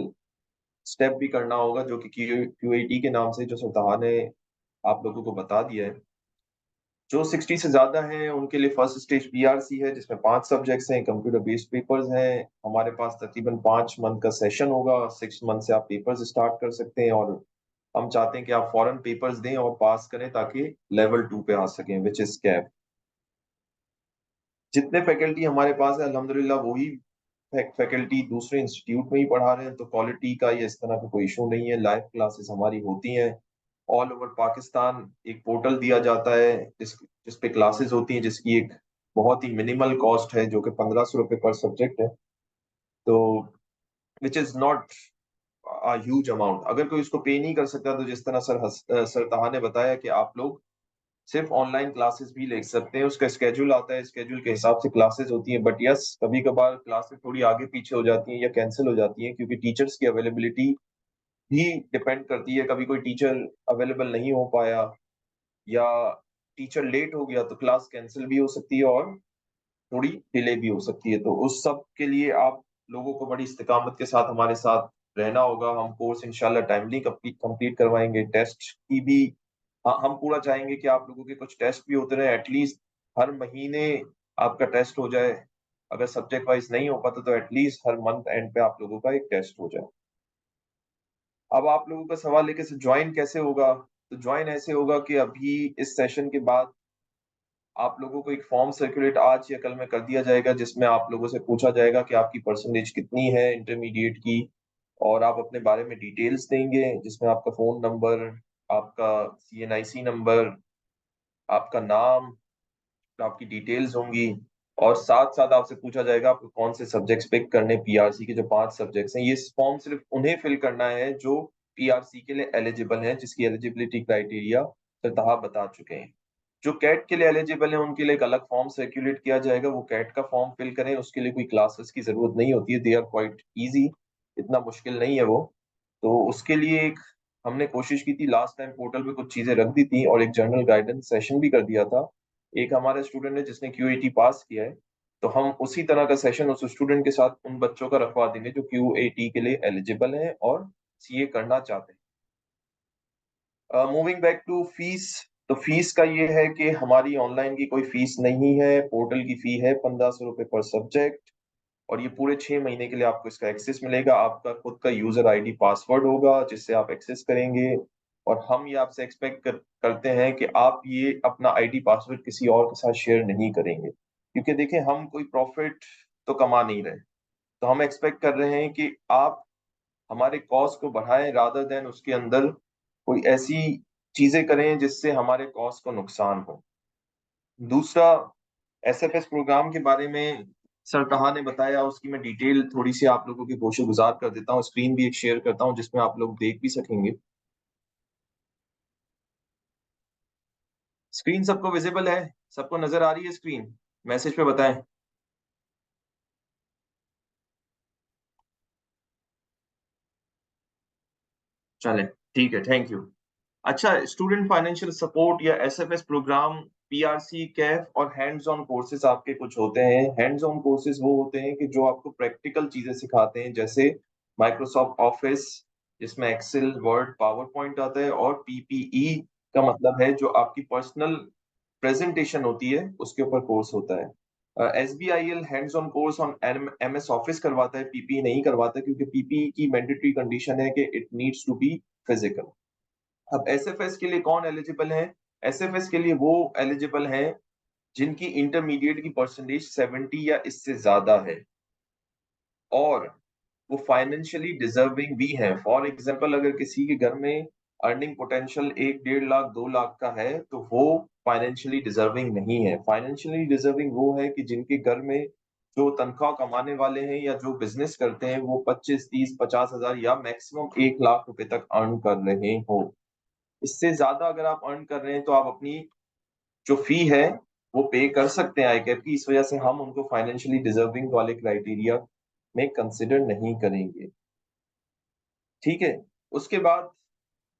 स्टेप भी करना होगा जो कि QAT के नाम से, जो सरदार ने आप लोगों को बता दिया है। जो 60 से ज्यादा हैं उनके लिए फर्स्ट स्टेज BRC है, जिसमें 5 सब्जेक्ट्स हैं, कंप्यूटर बेस्ड पेपर्स हैं। हमारे पास तकरीबन 5 मंथ का सेशन होगा। 6 मंथ से आप पेपर्स स्टार्ट कर सकते हैं और हम चाहते हैं कि आप फॉरन पेपर्स दें और पास करें ताकि लेवल 2 पे आ सकें, विच इज कैप। जितने फैकल्टी हमारे पास है अल्हम्दुलिल्लाह वही फैकल्टी दूसरे इंस्टीट्यूट में ही पढ़ा रहे हैं, तो क्वालिटी का ये इस तरह का कोई इशू नहीं है। लाइव क्लासेस हमारी होती हैं ऑल ओवर पाकिस्तान। एक पोर्टल दिया जाता है जिस पे क्लासेस होती हैं, जिसकी एक बहुत ही मिनिमल कॉस्ट है जो कि 1500 रुपये पर सब्जेक्ट है। तो which is not a huge amount. अगर कोई उसको पे नहीं कर सकता तो जिस तरह सर तहा ने बताया कि आप लोग सिर्फ ऑनलाइन क्लासेस भी ले सकते हैं। उसका स्केड्यूल आता है, स्केड्यूल के हिसाब से क्लासेस होती हैं। बट यस, कभी कभार क्लासेस थोड़ी आगे पीछे हो जाती हैं या कैंसिल हो जाती हैं, क्योंकि टीचर्स की अवेलेबिलिटी भी डिपेंड करती है। कभी कोई टीचर अवेलेबल नहीं हो पाया या टीचर लेट हो गया तो क्लास कैंसिल भी हो सकती है और थोड़ी डिले भी हो सकती है। तो उस सब के लिए आप लोगों को बड़ी इस्तिकामत के साथ हमारे साथ रहना होगा। हम कोर्स इंशाल्लाह टाइमली कंप्लीट करवाएंगे। टेस्ट की भी हाँ, हम पूरा चाहेंगे कि आप लोगों के कुछ टेस्ट भी होते रहे, एटलीस्ट हर महीने आपका टेस्ट हो जाए। अगर सब्जेक्ट वाइज नहीं हो पाता तो एटलीस्ट हर मंथ एंड पे आप लोगों का एक टेस्ट हो जाए। अब आप लोगों का सवाल है कि ज्वाइन कैसे होगा? तो ज्वाइन ऐसे होगा कि अभी इस सेशन के बाद आप लोगों को एक फॉर्म सर्कुलेट आज या कल में कर दिया जाएगा, जिसमें आप लोगों से पूछा जाएगा कि आपकी परसेंटेज कितनी है इंटरमीडिएट की, और आप अपने बारे में डिटेल्स देंगे, जिसमें आपका फोन नंबर, आपका CNIC नंबर, आपका नाम, आपकी डिटेल्स होंगी, और साथ साथ आपसे पूछा जाएगा आपको कौन से सब्जेक्ट्स पिक करने PRC के जो 5 सब्जेक्ट्स हैं। ये फॉर्म सिर्फ उन्हें फिल करना है जो PRC के लिए एलिजिबल हैं, जिसकी एलिजिबिलिटी क्राइटेरिया सरताहा बता चुके हैं। जो कैट के लिए एलिजिबल है उनके लिए एक अलग फॉर्म सर्कुलेट किया जाएगा, वो कैट का फॉर्म फिल करें, उसके लिए कोई क्लासेस की जरूरत नहीं होती है, दे आर क्वाइट इजी, इतना मुश्किल नहीं है वो। तो उसके लिए एक हमने कोशिश की थी, लास्ट टाइम पोर्टल पे कुछ चीजें रख दी थी और एक जर्नल गाइडेंस सेशन भी कर दिया था। एक हमारे स्टूडेंट ने जिसने QAT पास किया है, तो हम उसी तरह का सेशन उस स्टूडेंट के साथ उन बच्चों का रखवा देंगे जो QAT के लिए एलिजिबल हैं और CA करना चाहते हैं। मूविंग बैक टू फीस, तो फीस का ये है कि हमारी ऑनलाइन की कोई फीस नहीं है, पोर्टल की फी है 1500 रुपए पर सब्जेक्ट, और ये पूरे 6 महीने के लिए आपको इसका एक्सेस मिलेगा। आपका खुद का यूजर ID पासवर्ड होगा जिससे आप एक्सेस करेंगे, और हम ये आपसे एक्सपेक्ट करते हैं कि आप ये अपना ID पासवर्ड किसी और के साथ शेयर नहीं करेंगे, क्योंकि देखिए हम कोई प्रॉफिट तो कमा नहीं रहे, तो हम एक्सपेक्ट कर रहे हैं कि आप हमारे कॉस्ट को बढ़ाएं रादर देन उसके अंदर कोई ऐसी चीजें करें जिससे हमारे कॉस्ट को नुकसान हो। दूसरा, SFS प्रोग्राम के बारे में सर कहा ने बताया, उसकी मैं डिटेल थोड़ी सी आप लोगों की गोशे गुजार कर देता हूँ, स्क्रीन भी एक शेयर करता हूँ जिसमें आप लोग देख भी सकेंगे। स्क्रीन सबको विजिबल है? सबको नजर आ रही है स्क्रीन? मैसेज पे बताएं। चले, ठीक है, थैंक यू। अच्छा, स्टूडेंट फाइनेंशियल सपोर्ट या SFS प्रोग्राम, PRC, कैफ और हैंड्स ऑन कोर्सेज आपके कुछ होते हैं। हैंड्स ऑन कोर्सेज वो होते हैं कि जो आपको प्रैक्टिकल चीजें सिखाते हैं, जैसे माइक्रोसॉफ्ट ऑफिस जिसमें एक्सेल, वर्ड, पावर पॉइंट आता है, और PPE का मतलब है जो आपकी पर्सनल प्रेजेंटेशन होती है उसके ऊपर कोर्स होता है। SBIL hands on course on MS office करवाता है, PPE नहीं करवाता, क्योंकि PPE की मैंडेटरी कंडीशन है कि it needs to be physical. अब SFS के लिए कौन एलिजिबल है? SFS के लिए वो एलिजिबल है जिनकी इंटरमीडिएट की परसेंटेज 70 या इससे ज्यादा है, और वो फाइनेंशियली डिजर्विंग भी है। फॉर एग्जाम्पल, अगर किसी के घर में अर्निंग पोटेंशियल 1-1.5 लाख 2 लाख का है, तो वो फाइनेंशियली डिजर्विंग नहीं है। फाइनेंशियली डिजर्विंग वो है कि जिनके घर में जो तनख्वाह कमाने वाले हैं या जो बिजनेस करते हैं वो 25, 30, 50 हजार या मैक्सिमम 1 लाख रुपए तक अर्न कर रहे हो। इससे ज्यादा अगर आप अर्न कर रहे हैं तो आप अपनी जो फी है वो पे कर सकते हैं आईकैप की, इस वजह से हम उनको फाइनेंशियली डिजर्विंग वाले क्राइटेरिया में कंसिडर नहीं करेंगे। ठीक है, उसके बाद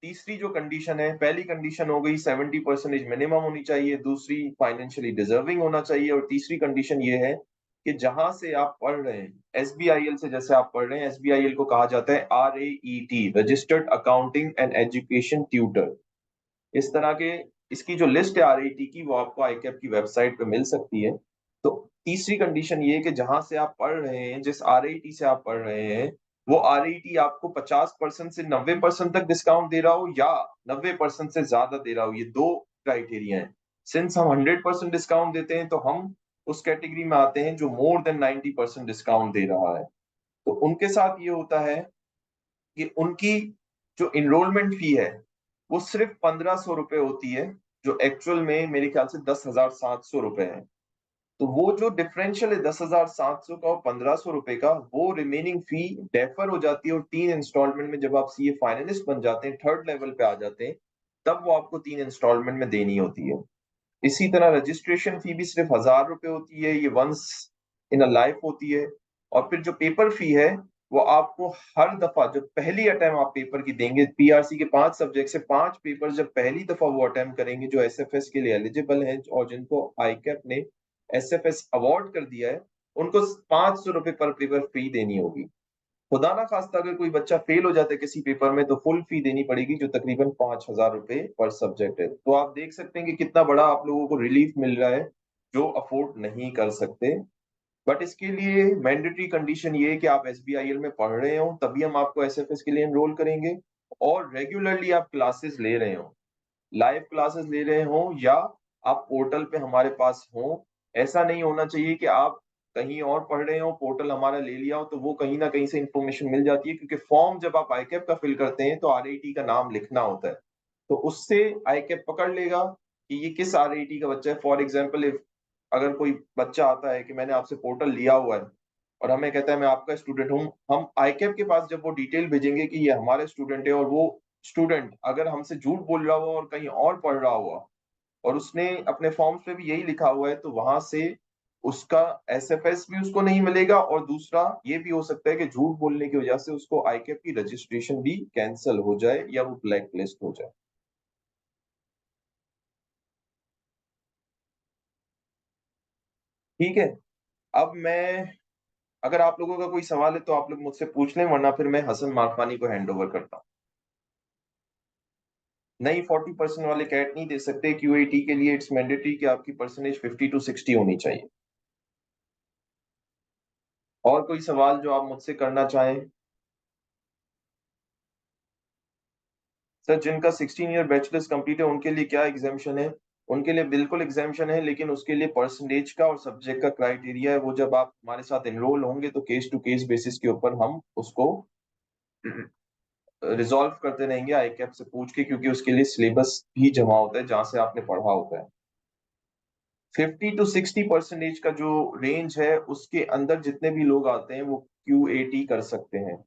तीसरी जो कंडीशन है, पहली कंडीशन हो गई 70% मिनिमम होनी चाहिए, दूसरी फाइनेंशियली डिजर्विंग होना चाहिए, और तीसरी कंडीशन ये है कि जहां से आप पढ़ रहे हैं, SBIL से जैसे आप पढ़ रहे हैं, SBIL को कहा जाता है RAET, registered accounting and education tutor. इस तरह के इसकी जो लिस्ट है RAT की, वो आपको आईकैप की वेबसाइट पे मिल सकती है। तो तीसरी कंडीशन ये है कि जहां से आप पढ़ रहे हैं, जिस RAT से आप पढ़ रहे हैं, वो RAT आपको 50% से 90% तक डिस्काउंट दे रहा हो या 90% से ज्यादा दे रहा हो। ये दो क्राइटेरिया है। सिंस हम 100% डिस्काउंट देते हैं, तो हम उस कैटेगरी में आते हैं जो मोर देन 90% डिस्काउंट दे रहा है। तो उनके साथ ये होता है कि उनकी जो इनरोलमेंट फी है वो सिर्फ 1500 रुपए होती है, जो एक्चुअल में मेरे ख्याल से 10,700 रुपए है। तो वो जो डिफरेंशियल है 10,700 का और 1500 रुपए का, वो रिमेनिंग फी डेफर हो जाती है, और 3 इंस्टॉलमेंट में जब आप CA फाइनलिस्ट बन जाते हैं, थर्ड लेवल पे आ जाते हैं, तब वो आपको 3 इंस्टॉलमेंट में देनी होती है। इसी तरह रजिस्ट्रेशन फी भी सिर्फ 1000 रुपए होती है, ये वंस इन अ लाइफ होती है। और फिर जो पेपर फी है वो आपको हर दफा जब पहली अटेम्प आप पेपर की देंगे, PRC के 5 सब्जेक्ट से 5 पेपर जब पहली दफा वो अटेम्प्ट करेंगे जो SFS के लिए एलिजिबल हैं और जिनको आईकैप ने SFS अवार्ड कर दिया है, उनको 500 रुपए पर पेपर फी देनी होगी। खुदा ना खास्ता अगर कोई बच्चा फेल हो जाता है किसी पेपर में तो फुल फी देनी पड़ेगी, जो तकरीबन 5,000 रुपए पर सब्जेक्ट है। तो आप देख सकते हैं कि कितना बड़ा आप लोगों को रिलीफ मिल रहा है जो अफोर्ड नहीं कर सकते। बट इसके लिए मैंडेटरी कंडीशन ये है कि आप एसबीआईएल में पढ़ रहे हो, तभी हम आपको एसएफएस के लिए एनरोल करेंगे, और रेगुलरली आप क्लासेस ले रहे हो, लाइव क्लासेस ले रहे हो, या आप पोर्टल पे हमारे पास हो। ऐसा नहीं होना चाहिए कि आप कहीं और पढ़ रहे हो, पोर्टल हमारा ले लिया हो, तो वो कहीं ना कहीं से इंफॉर्मेशन मिल जाती है, क्योंकि फॉर्म जब आप आईकैप का फिल करते हैं तो आरआईटी का नाम लिखना होता है, तो उससे आईकैप पकड़ लेगा कि ये किस आरआईटी का बच्चा है। फॉर एग्जाम्पल, इफ अगर कोई बच्चा आता है कि मैंने आपसे पोर्टल लिया हुआ है और हमें कहता है मैं आपका स्टूडेंट हूँ, हम आईकैप के पास जब वो डिटेल भेजेंगे कि ये हमारे स्टूडेंट है, और वो स्टूडेंट अगर हमसे झूठ बोल रहा हुआ और कहीं और पढ़ रहा हुआ और उसने अपने फॉर्म्स पे भी यही लिखा हुआ है, तो वहां से उसका एसएफएस भी उसको नहीं मिलेगा, और दूसरा ये भी हो सकता है कि झूठ बोलने की वजह से उसको आईकैप की रजिस्ट्रेशन भी कैंसिल हो जाए या वो ब्लैक लिस्ट हो जाए। ठीक है। अब मैं, अगर आप लोगों का कोई सवाल है तो आप लोग मुझसे पूछ लें, वरना फिर मैं हसन मारफानी को हैंड ओवर करता हूँ। नहीं, 40% वाले कैट नहीं दे सकते। क्यूएटी के लिए इट्स मैंडेटरी कि आपकी परसेंटेज 50 to 60 होनी चाहिए। और कोई सवाल जो आप मुझसे करना चाहें? सर, जिनका 16 ईयर बैचलर्स कंप्लीट है उनके लिए क्या एग्जामेशन है? उनके लिए बिल्कुल एग्जामेशन है, लेकिन उसके लिए परसेंटेज का और सब्जेक्ट का क्राइटेरिया है। वो जब आप हमारे साथ एनरोल होंगे तो केस टू केस बेसिस के ऊपर हम उसको रिजॉल्व करते रहेंगे आईकैप से पूछ के, क्योंकि उसके लिए सिलेबस भी जमा होता है जहां से आपने पढ़ा होता है। 50 to 60% का जो रेंज है उसके अंदर जितने भी लोग आते हैं वो क्यूएटी कर सकते हैं।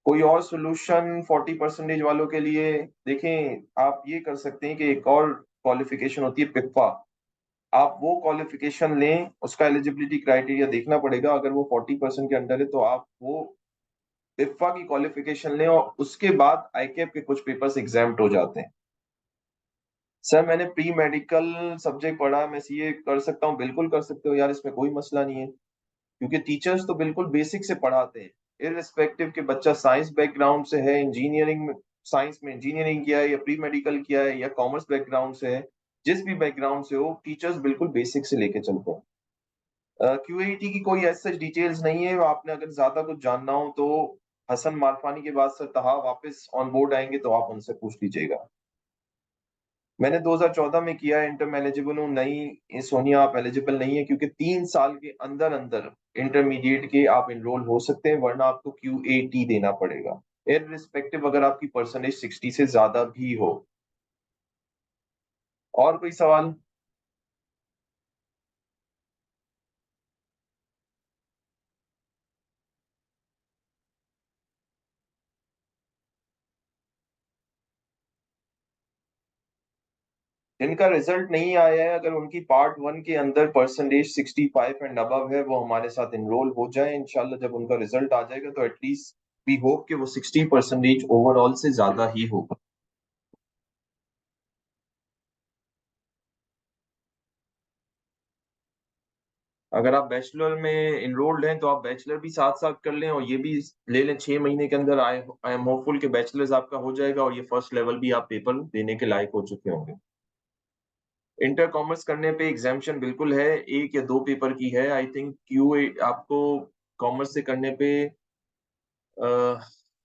कोई और सोल्यूशन 40% वालों के लिए? देखें, आप ये कर सकते हैं कि एक और क्वालिफिकेशन होती है पिप्पा, आप वो क्वालिफिकेशन लें। उसका एलिजिबिलिटी क्राइटेरिया देखना पड़ेगा, अगर वो 40% के अंडर है तो आप वो पिप्पा की क्वालिफिकेशन लें, और उसके बाद आईकैप के कुछ पेपर्स एग्जाम्प्ट हो जाते हैं। सर, मैंने प्री मेडिकल सब्जेक्ट पढ़ा, मैं सीए कर सकता हूँ। बिल्कुल कर सकते हो यार, इसमें कोई मसला नहीं है, क्योंकि टीचर्स तो बिल्कुल बेसिक से पढ़ाते हैं, इररिस्पेक्टिव के बच्चा साइंस बैकग्राउंड से है, इंजीनियरिंग में, साइंस में इंजीनियरिंग किया है या प्री मेडिकल किया है या कॉमर्स बैकग्राउंड से है, जिस भी बैकग्राउंड से हो, टीचर्स बिल्कुल बेसिक से लेके चलते हैं। क्यूएटी की कोई ऐसा डिटेल्स नहीं है। आपने अगर ज्यादा कुछ जानना हो तो हसन मारफानी के बाद सर तहा वापस ऑन बोर्ड आएंगे तो आप उनसे पूछ लीजिएगा। मैंने 2014 में किया है, इंटर एलिजिबल हूँ। नहीं सोनिया, आप एलिजिबल नहीं है, क्योंकि 3 साल के अंदर अंदर इंटरमीडिएट के आप एनरोल हो सकते हैं, वरना आपको क्यूएटी देना पड़ेगा, इररिस्पेक्टिव अगर आपकी परसेंटेज 60 से ज्यादा भी हो। और कोई सवाल? जिनका रिजल्ट नहीं आया है, अगर उनकी पार्ट 1 के अंदर परसेंटेज 65 एंड अबव है, वो हमारे साथ एनरोल हो जाए इंशाल्लाह। जब उनका रिजल्ट आ जाएगा तो एटलीस्ट वी होप कि वो 60% ओवरऑल से ज्यादा ही होगा। अगर आप बैचलर में इनरोल्ड हैं तो आप बैचलर भी साथ साथ कर लें, और ये भी ले लें 6 महीने के अंदर। आई एम होपफुल कि बैचलर्स आपका हो जाएगा और ये फर्स्ट लेवल भी आप पेपर देने के लायक हो चुके होंगे। इंटर कॉमर्स करने पे एग्जाम्पशन बिल्कुल है, 1 या 2 पेपर की है। आई थिंक आपको कॉमर्स से करने पे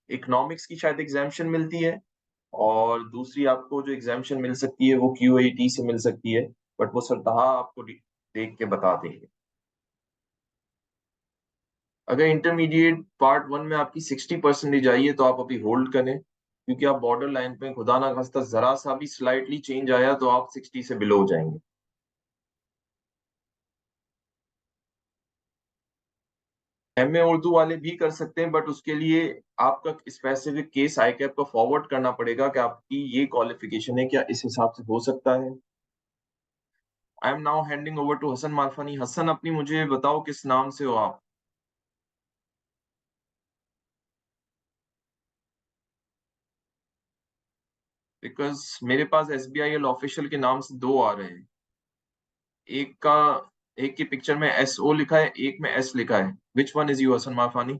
इकोनॉमिक्स की शायद एग्जाम्पशन मिलती है, और दूसरी आपको जो एग्जाम्पशन मिल सकती है वो क्यूएटी से मिल सकती है, बट वो सर तहा आपको देख के बता देंगे। अगर इंटरमीडिएट पार्ट 1 में आपकी 60% आई है तो आप अभी होल्ड करें, क्योंकि आप बॉर्डर लाइन पे, खुदा ना खास्ता जरा सा भी स्लाइटली चेंज आया तो आप 60 से बिलो हो जाएंगे। एमए उर्दू वाले भी कर सकते हैं, बट उसके लिए आपका स्पेसिफिक केस आईकैप को फॉरवर्ड करना पड़ेगा कि आपकी ये क्वालिफिकेशन है, क्या इस हिसाब से हो सकता है। I am now handing over to Hasan Marfani. Hasan, अपनी मुझे बताओ किस नाम से हो आप? बिकॉज मेरे पास एसबीआई ऑफिशियल के नाम से दो आ रहे हैं। एक का, एक की पिक्चर में एस ओ लिखा है, एक में एस लिखा है। Which one is you Hasan Marfani?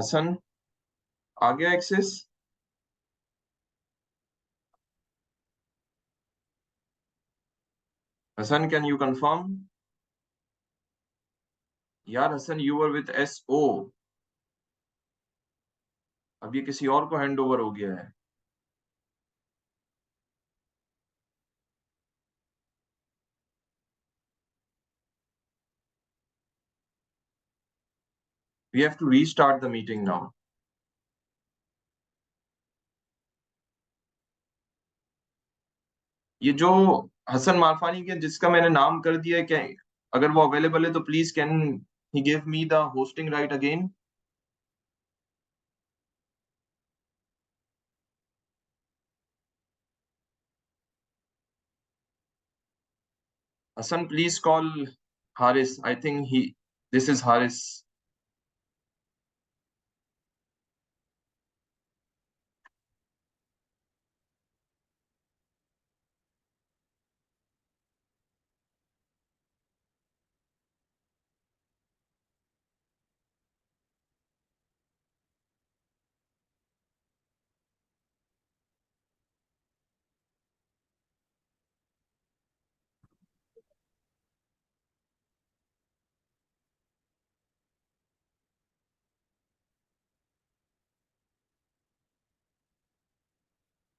Hasan आ गया access? Hasan can you confirm? यार Hasan you were with SO, अब ये किसी और को हैंड ओवर हो गया है। We have to restart the meeting now. ये जो हसन मारफानी के जिसका मैंने नाम कर दिया है, क्या अगर वो अवेलेबल है तो please can he give me the hosting right again? Hassan, please call Haris. I think this is Haris.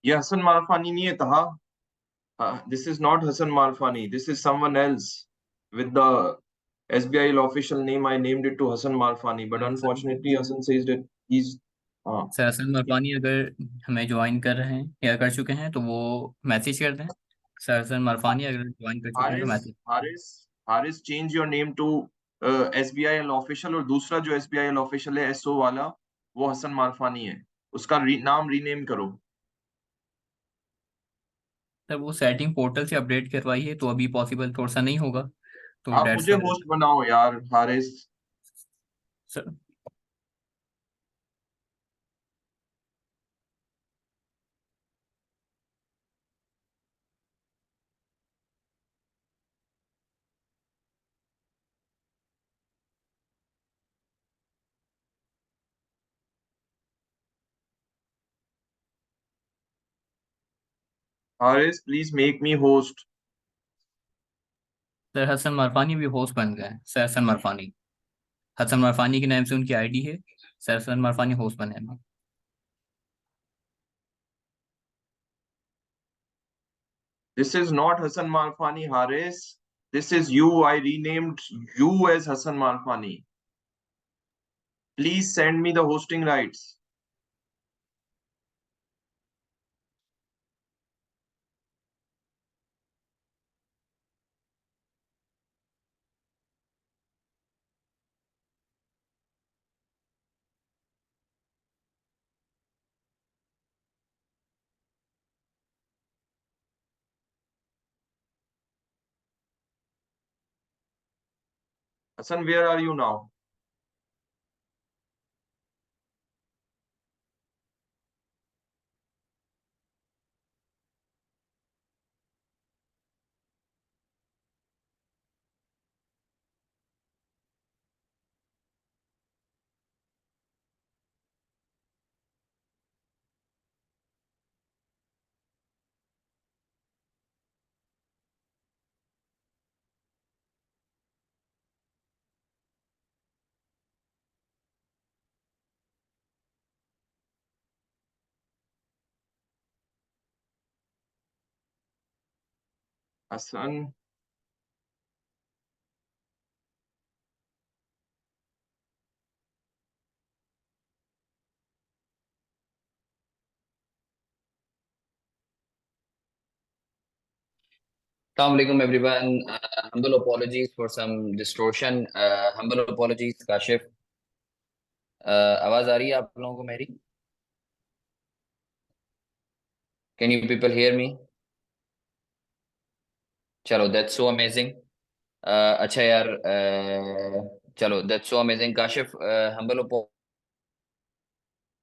ये हसन मारफानी नहीं है कहा? This is not Hassan Marfani. This is someone else with the SBI official name. I named it to Hassan Marfani, but unfortunately Hassan says that he's sir Hasan Marfani अगर हमें join कर रहे हैं या कर चुके हैं तो वो मैसेज कर दें। सर हसन मरफानी अगर ज्वाइन कर चुके हैं तो message. Haris, change your name to SBI official, और दूसरा जो SBI official है SO वाला, वो हसन मारफानी है, उसका नाम रीनेम करो। सर वो सेटिंग पोर्टल से अपडेट करवाई है तो अभी पॉसिबल थोड़ा सा नहीं होगा, तो आप डेट्स मुझे होस्ट बनाओ यार Haris. Sir. Haris, please make me host. Sir Hasan Marfani भी होस्ट बन गए हैं। सर हसन मरफानी, हसन मरफानी के नाम से उनकी आईडी है। सर हसन मरफानी होस्ट बने हैं। This is not Hassan Marfani, Haris. This is you. I renamed you as Hassan Marfani. Please send me the hosting rights. Hassan, where are you now? Hassan. Assalamualaikum everyone. Humble apologies for some distortion. Humble apologies, Kashif. आवाज आ रही है आप लोगों को मेरी? Can you people hear me? चलो, that's so amazing. अच्छा यार, चलो, that's so amazing. Kashif, humble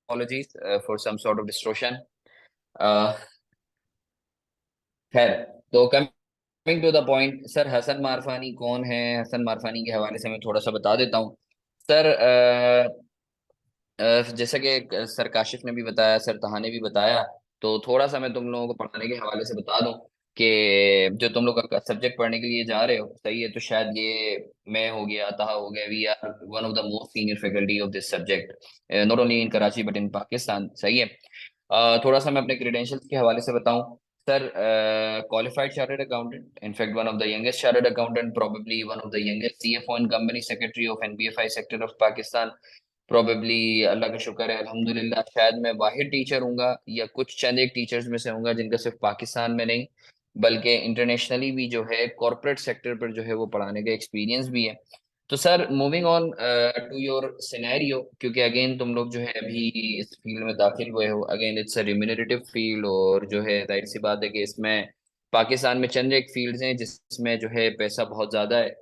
apologies for some sort of distortion. खैर, तो coming to the point, sir Hasan Marfani कौन है? हसन मारफानी के हवाले से मैं थोड़ा सा बता देता हूँ। सर जैसा कि सर काशिफ ने भी बताया, सर तहा ने भी बताया, तो थोड़ा सा मैं तुम लोगों को पढ़ाने के हवाले से बता दूं कि जो तुम लोग का सब्जेक्ट पढ़ने के लिए जा रहे हो, सही है, तो शायद ये मैं हो गया, तहा हो गया, we are one of the most senior faculty of this subject, not only in Karachi but in Pakistan, सही है। थोड़ा सा मैं अपने क्रेडेंशियल्स के हवाले से बताऊं। Sir, qualified chartered accountant, in fact one of the youngest chartered accountant, probably one of the youngest CFO and company secretary of NBFI sector of Pakistan, probably अल्लाह का शुक्र है अल्हम्दुलिल्लाह, शायद मैं वाहिद टीचर हूँगा या कुछ चंद एक टीचर्स में से हूँगा जिनका सिर्फ पाकिस्तान में नहीं बल्कि इंटरनेशनली भी जो है कॉरपोरेट सेक्टर पर जो है वो पढ़ाने का एक्सपीरियंस भी है। तो sir, moving on to your scenario, क्योंकि अगेन तुम लोग जो है अभी इस फील्ड में दाखिल हुए हो, again it's a remunerative field, और जो है जाहिर सी बात है कि इसमें पाकिस्तान में चंद एक फील्ड्स हैं जिसमें जो है पैसा बहुत ज्यादा है,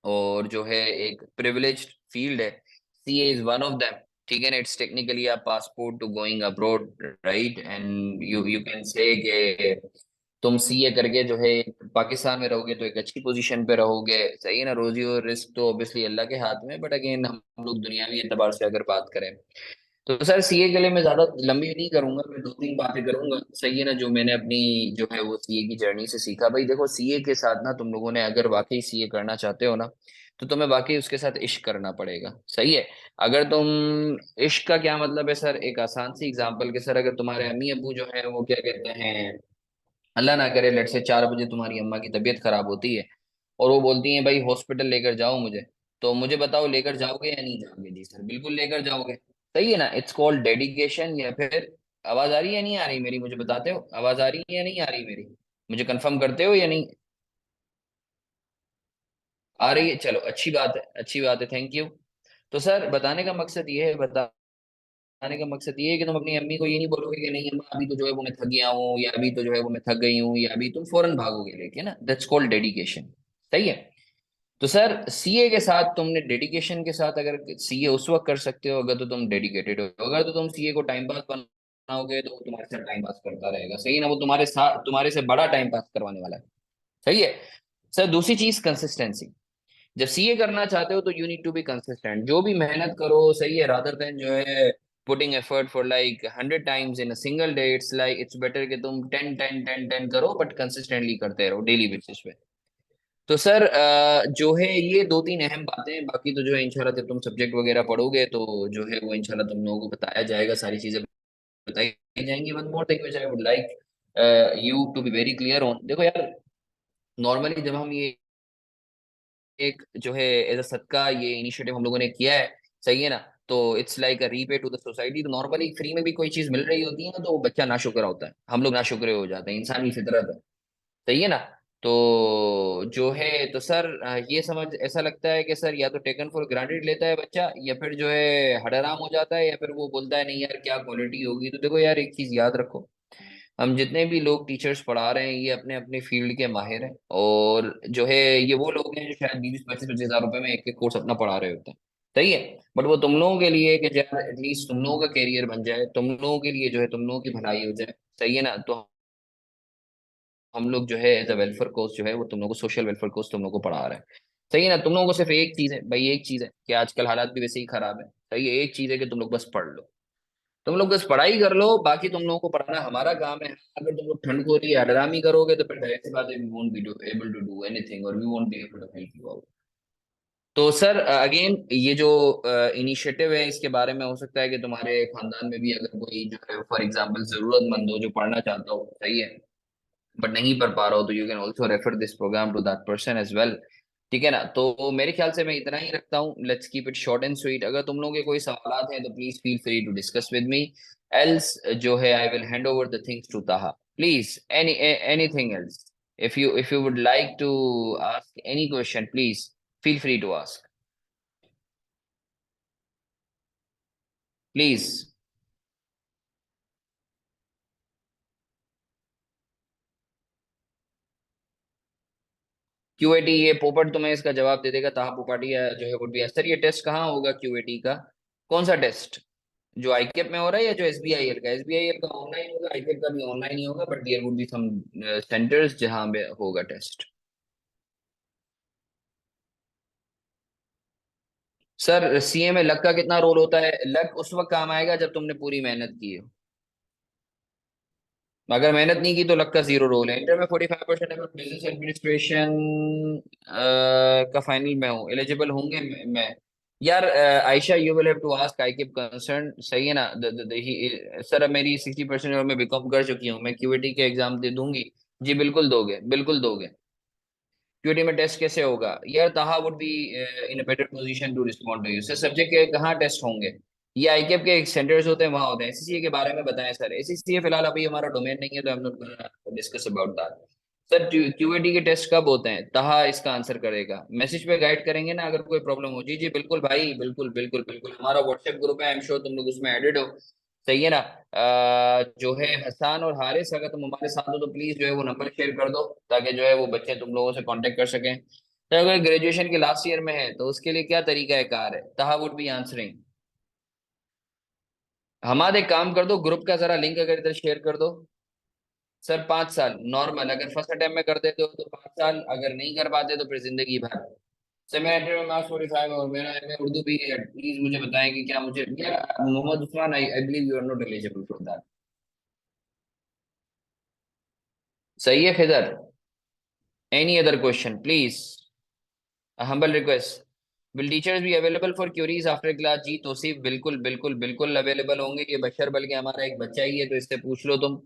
और जो है एक प्रिविलेज्ड फील्ड है। CA is one of them, ठीक है ना। It's technically a passport to going abroad, right, and you can say कि तुम सीए करके जो है पाकिस्तान में रहोगे तो एक अच्छी पोजीशन पे रहोगे, सही है ना। रोजी और रिस्क तो ऑब्वियसली अल्लाह के हाथ में, बट अगेन हम लोग दुनियावी एतबार से अगर बात करें तो सर सीए के लिए मैं ज्यादा लंबी नहीं करूंगा, मैं दो तीन बातें करूंगा, सही है ना, जो मैंने अपनी जो है वो सीए की जर्नी से सीखा। भाई देखो, सीए के साथ ना तुम लोगों ने अगर वाकई सीए करना चाहते हो ना, तो तुम्हें वाकई उसके साथ इश्क करना पड़ेगा, सही है। अगर तुम, इश्क का क्या मतलब है सर, एक आसान सी एग्जांपल के सर, अगर तुम्हारे अम्मी अबू जो है वो क्या कहते हैं, अल्लाह ना करे, लेट से 4 बजे तुम्हारी अम्मा की तबीयत खराब होती है और वो बोलती है भाई हॉस्पिटल लेकर जाओ मुझे, तो मुझे बताओ लेकर जाओगे या नहीं जाओगे? जी सर बिल्कुल लेकर जाओगे, सही है ना। इट्स कॉल्ड डेडिकेशन, या फिर, आवाज आ रही है नहीं आ रही मेरी, मुझे बताते हो आवाज आ रही है या नहीं आ रही मेरी, मुझे कंफर्म करते हो या नहीं? आ रही है, चलो अच्छी बात है, अच्छी बात है, थैंक यू। तो सर बताने का मकसद ये है, बताने का मकसद ये है कि तुम अपनी अम्मी को ये नहीं बोलोगे कि नहीं अम्मा अभी तो जो है वो मैं थक गया हूँ, या अभी तो जो है वो मैं थक गई हूँ, या अभी तुम फौरन भागोगे लेके ना, दैट्स कॉल्ड डेडिकेशन, सही है। तो सर सीए के साथ तुमने डेडिकेशन के साथ, अगर सीए उस वक्त कर सकते हो अगर तो तुम डेडिकेटेड हो, अगर तो तुम सीए को टाइम पास बनाओगे तो वो तुम्हारे साथ टाइम पास करता रहेगा, सही ना, वो तुम्हारे साथ तुम्हारे से बड़ा टाइम पास करवाने वाला है, सही है। सर दूसरी चीज कंसिस्टेंसी, जब सीए करना चाहते हो तो you need to be consistent, जो भी मेहनत करो, सही है, रादर देन जो है putting effort for like 100 times in a single day, it's like it's better कि तुम 10 10 10 10 करो बट कंसिस्टेंटली करते रहो डेली बेसिस पे। तो सर जो है ये दो तीन अहम बातें हैं, बाकी तो जो है इंशाल्लाह जब तुम सब्जेक्ट वगैरह पढ़ोगे तो जो है वो इंशाल्लाह तुम लोगों को बताया जाएगा, सारी चीजें बताई जाएंगी। One more thing which I would like you to be very clear on, देखो यार, नॉर्मली जब हम ये एक जो है एज अ सदका ये इनिशिएटिव हम लोगों ने किया है, सही है ना, तो it's like a repay to the society. तो नॉर्मली फ्री में भी कोई चीज मिल रही होती है ना तो वो बच्चा नाशुक्र होता है, हम लोग नाशुक्र हो जाते हैं, इंसानी फितरत है, सही है ना। तो जो है तो सर ये समझ ऐसा लगता है कि सर या तो टेकन फॉर ग्रांटेड लेता है बच्चा, या फिर जो है हडराम हो जाता है, या फिर वो बोलता है नहीं यार क्या क्वालिटी होगी। तो देखो यार, एक चीज याद रखो, हम जितने भी लोग टीचर्स पढ़ा रहे हैं ये अपने अपने फील्ड के माहिर हैं, और जो है ये वो लोग हैं जो शायद 20 25 25 हजार रुपए में एक एक कोर्स अपना पढ़ा रहे होते हैं, सही है। बट वो तुम लोगों के लिए कि यार एटलीस्ट तुम लोगों का करियर बन जाए, तुम लोगों के लिए जो है तुम लोगों की भलाई हो जाए, सही है ना, तो हम लोग जो है एज अ वेलफेयर कोर्स जो है वो तुम लोगों को, सोशल वेलफेयर कोर्स तुम लोगों को पढ़ा रहे हैं, सही है ना। तुम लोगों को सिर्फ एक चीज है भाई, एक चीज है कि आजकल हालात भी वैसे ही खराब है, सही है, एक चीज है कि तुम लोग बस पढ़ लो, तुम लोग बस पढ़ाई कर लो, बाकी तुम लोगों को पढ़ाना हमारा काम है। अगर तुम लोग ठंड को रही हडरामी करोगे तो फिर जाहिर सी बात है we won't be able to do anything, और we won't be able to help you out. तो सर अगेन ये जो इनिशिएटिव है इसके बारे में हो सकता है कि तुम्हारे खानदान में भी अगर कोई जो है फॉर एग्जांपल जरूरतमंद हो जो पढ़ना चाहता हो, सही है, बट नहीं पढ़ पा रहा हो, तो you can also refer this programme to that person as well, ठीक है ना। तो मेरे ख्याल से मैं इतना ही रखता हूँ, let's keep it short and sweet. अगर तुम लोगों के कोई सवाल हैं तो please feel free to discuss with me, else जो है I will hand over the things to Taha, please anything else, if you would like to ask any question, please feel free to ask, please। क्यूएटी, ये पोपट तुम्हें इसका जवाब दे देगा, ताहा पोपाटी जो है वुड बी सर, ये टेस्ट कहाँ होगा क्यूएटी का, कौन सा टेस्ट, जो आईकेप में हो रहा है या जो एसबीआईएल का? एसबीआईएल का ऑनलाइन होगा, आईकेप का भी ऑनलाइन ही होगा, but there would be some centres जहां पे होगा टेस्ट। सर सीए में लक का कितना रोल होता है? लक उस वक्त काम आएगा जब तुमने पूरी मेहनत की हो। अगर मेहनत नहीं की तो लक का जीरो रोल है। इंटर में 45% अगर बिजनेस एडमिनिस्ट्रेशन का फाइनल में हूँ, एलिजिबल होंगे मैं। यार Ayesha, you will have to ask, I keep concern, सही है ना? सर अब मेरी 60% और मैं बीकॉम कर चुकी हूँ, मैं क्यूएटी के एग्जाम दे दूंगी। जी बिल्कुल दोगे, बिल्कुल दोगे। क्यूटी में टेस्ट कैसे होगा? यार Taha would be in a better position to respond to you. Sir subject के कहाँ टेस्ट होंगे? ये आईकेएफ के सेंटर्स होते हैं, वहां होते हैं। एससीसीए के बारे में बताएं सर। एससीसीए फिलहाल अभी हमारा डोमेन नहीं है, तो हम लोग डिस्कस अबाउट दैट। सर क्यूएटी के टेस्ट कब होते हैं? ताहा इसका आंसर करेगा, मैसेज पे गाइड करेंगे ना अगर कोई प्रॉब्लम हो। जी जी बिल्कुल भाई, बिल्कुल बिल्कुल बिल्कुल। हमारा व्हाट्सएप ग्रुप है, आई एम श्योर तुम लोग उसमें एडेड हो। सही है ना? जो है हसान और हारिस, अगर तुम हमारे साथ हो तो प्लीज जो है वो नंबर शेयर कर दो, ताकि जो है वो बच्चे तुम लोगों से कांटेक्ट कर सकें। तो अगर ग्रेजुएशन के लास्ट ईयर में है तो उसके लिए क्या तरीका है कार है? ताहा वुड बी आंसरिंग। हमारे एक काम कर दो, ग्रुप का जरा लिंक अगर इधर शेयर कर दो। सर 5 साल नॉर्मल, अगर फर्स्ट अटेम्प्ट में कर देते हो तो 5 साल, अगर नहीं कर पाते तो फिर जिंदगी भर। सर मेरा इंटरव्यू मार्क्स 45 और मेरा एमए उर्दू भी है। प्लीज मुझे बताएं कि क्या मुझे, यार Mohammad Usman, I believe you are not eligible for that. सही है Khizar? Any other question please? Humble request. Will teachers be available for queries after class? जी तोसीफ, बिल्कुल बिल्कुल बिल्कुल अवेलेबल होंगे। ये बशर बल्कि हमारा एक बच्चा ही है, तो इससे पूछ लो तुम।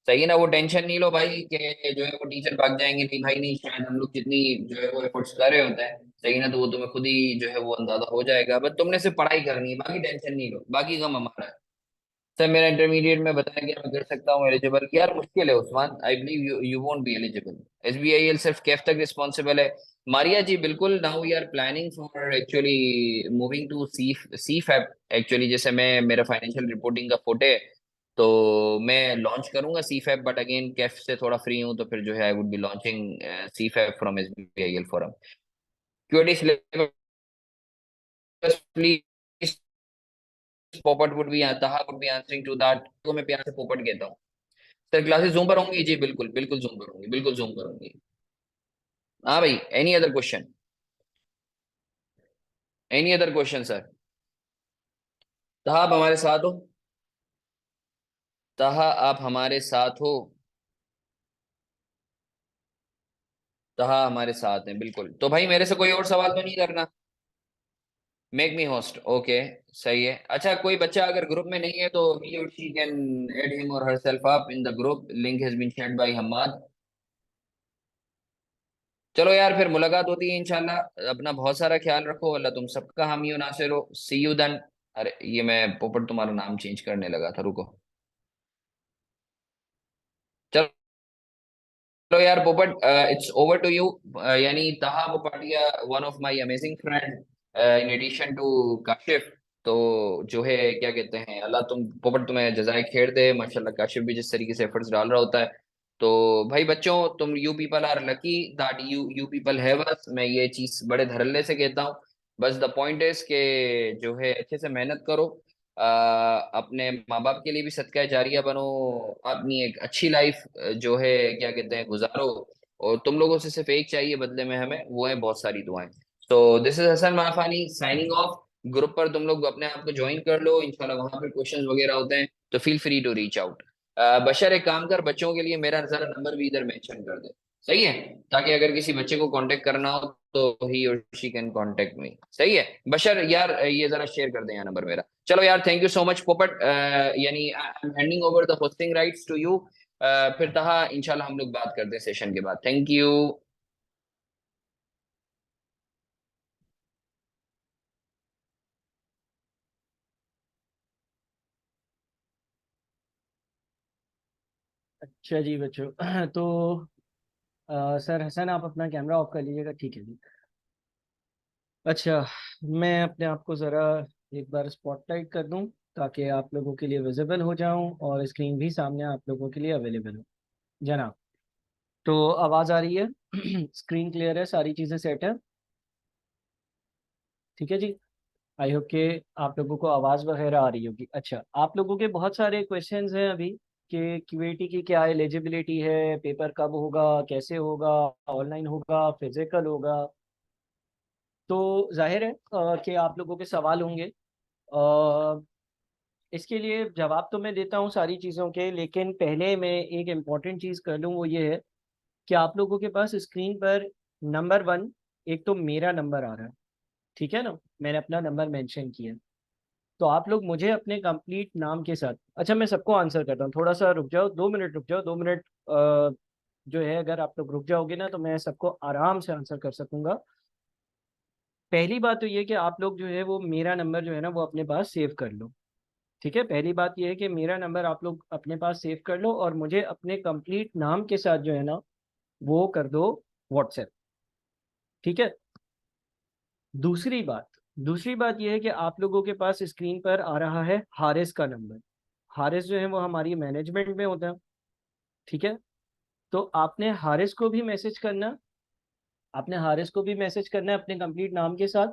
सही है ना? वो टेंशन नहीं लो भाई कि जो है वो टीचर भाग जाएंगे, नहीं भाई नहीं, शायद हम लोग जितनी जो है वो एफर्ट्स कर रहे होते हैं, सही है ना, तो वो तुम्हें खुद ही जो है वो अंदाजा हो जाएगा। बस तुमने सिर्फ पढ़ाई करनी है, बाकी टेंशन नहीं लो, बाकी गम हमारा है। सर मेरा इंटरमीडिएट में बताया गया मैं कर सकता हूँ एलिजिबल? यार मुश्किल है Usman, I believe you you won't be eligible. SBIL सिर्फ कैफ तक रिस्पॉन्सिबल है। मारिया जी बिल्कुल, now we are planning for actually moving to C CFAP. Actually जैसे मैं, मेरा फाइनेंशियल रिपोर्टिंग का फोटे है, तो मैं लॉन्च करूंगा CFAP, but again CAF से थोड़ा फ्री हूँ, तो फिर जो है I would be launching CFAP from SBIL forum. QD syllabus please, Popat would be Taha would be answering to that. तो मैं प्यार से पोपट कहता हूँ। सर क्लासेस जूम पर होंगी? जी बिल्कुल बिल्कुल जूम पर होंगी, बिल्कुल जूम पर होंगी। हाँ भाई, any other question? Any other question sir? ताहा आप हमारे साथ हो? ताहा आप हमारे साथ हो? ताहा हमारे साथ हैं बिल्कुल। तो भाई मेरे से कोई और सवाल तो नहीं करना। Make me host, okay. सही है। अच्छा कोई बच्चा अगर ग्रुप में नहीं है तो he or she can add him or herself up in the group, link has been shared by Hamad। चलो यार, फिर मुलाकात होती है इंशाल्लाह। अपना बहुत सारा ख्याल रखो, अल्लाह तुम सबका हामी और नासिर हो। सी यू देन। अरे ये मैं पोपट तुम्हारा नाम चेंज करने लगा था, रुको। चलो यार पोपट, इट्स ओवर टू यू। यानी Taha Popatia, one of my amazing friend in addition to Kashif. तो जो है क्या कहते हैं, अल्लाह तुम पोपट तुम्हें जजाय खैर दे। माशाल्लाह काशिफ भी जिस तरीके से एफर्ट्स डाल रहा होता है। तो भाई बच्चों, तुम you people are lucky that you you people have us. मैं ये चीज बड़े धड़ल्ले से कहता हूँ। बस द पॉइंट इज के जो है अच्छे से मेहनत करो, अपने माँ बाप के लिए भी सदका जारिया बनो, अपनी एक अच्छी लाइफ जो है क्या कहते हैं गुजारो। और तुम लोगों से सिर्फ एक चाहिए बदले में हमें, वो है बहुत सारी दुआएं। तो this is Hasan Mafani signing off. Group पर तुम लोग अपने आप को ज्वाइन कर लो, इंशाल्लाह वहां पर क्वेश्चंस वगैरह होते हैं, तो feel free to reach out. Bashar एक काम कर, बच्चों के लिए मेरा जरा नंबर भी इधर मेंशन कर दे, सही है? ताकि अगर किसी बच्चे को कांटेक्ट करना हो तो ही और शी कैन कांटेक्ट मी। सही है बशर? यार ये जरा शेयर कर दें यहाँ नंबर मेरा। चलो यार, थैंक यू सो मच पोपट। यानी I am handing over the hosting rights to you. फिर तहा इंशाल्लाह हम लोग बात करते हैं सेशन के बाद। Thank you. अच्छा जी बच्चों तो सर हसन आप अपना कैमरा ऑफ कर लीजिएगा, ठीक है जी। अच्छा, मैं अपने आप को ज़रा एक बार स्पॉटलाइट कर दूं, ताकि आप लोगों के लिए विजिबल हो जाऊं और स्क्रीन भी सामने आप लोगों के लिए अवेलेबल हो। जनाब, तो आवाज़ आ रही है? स्क्रीन क्लियर है, सारी चीज़ें सेट है? ठीक है जी। आई होप के आप लोगों को आवाज़ वगैरह आ रही होगी। अच्छा, आप लोगों के बहुत सारे क्वेश्चंस हैं अभी कि क्यूएटी की क्या एलिजिबिलिटी है, पेपर कब होगा, कैसे होगा, ऑनलाइन होगा, फिजिकल होगा। तो जाहिर है कि आप लोगों के सवाल होंगे। इसके लिए जवाब तो मैं देता हूँ सारी चीज़ों के, लेकिन पहले मैं एक इम्पॉर्टेंट चीज़ कर लूँ, वो ये है कि आप लोगों के पास स्क्रीन पर नंबर 1 एक तो मेरा नंबर आ रहा है, ठीक है ना, मैंने अपना नंबर मेंशन किया। तो आप लोग मुझे अपने कंप्लीट नाम के साथ, अच्छा मैं सबको आंसर करता हूँ, थोड़ा सा रुक जाओ, 2 मिनट रुक जाओ, 2 मिनट जो है अगर आप लोग रुक जाओगे ना तो मैं सबको आराम से आंसर कर सकूंगा। पहली बात तो ये कि आप लोग जो है वो मेरा नंबर जो है ना वो अपने पास सेव कर लो, ठीक है। पहली बात ये है कि मेरा नंबर आप लोग अपने पास सेव कर लो और मुझे अपने कंप्लीट नाम के साथ जो है ना वो कर दो व्हाट्सएप, ठीक है। दूसरी बात दूसरी बात यह है कि आप लोगों के पास स्क्रीन पर आ रहा है हारिस का नंबर। हारिस जो है वो हमारी मैनेजमेंट में होता है, ठीक है। तो आपने हारिस को भी मैसेज करना है अपने कंप्लीट नाम के साथ,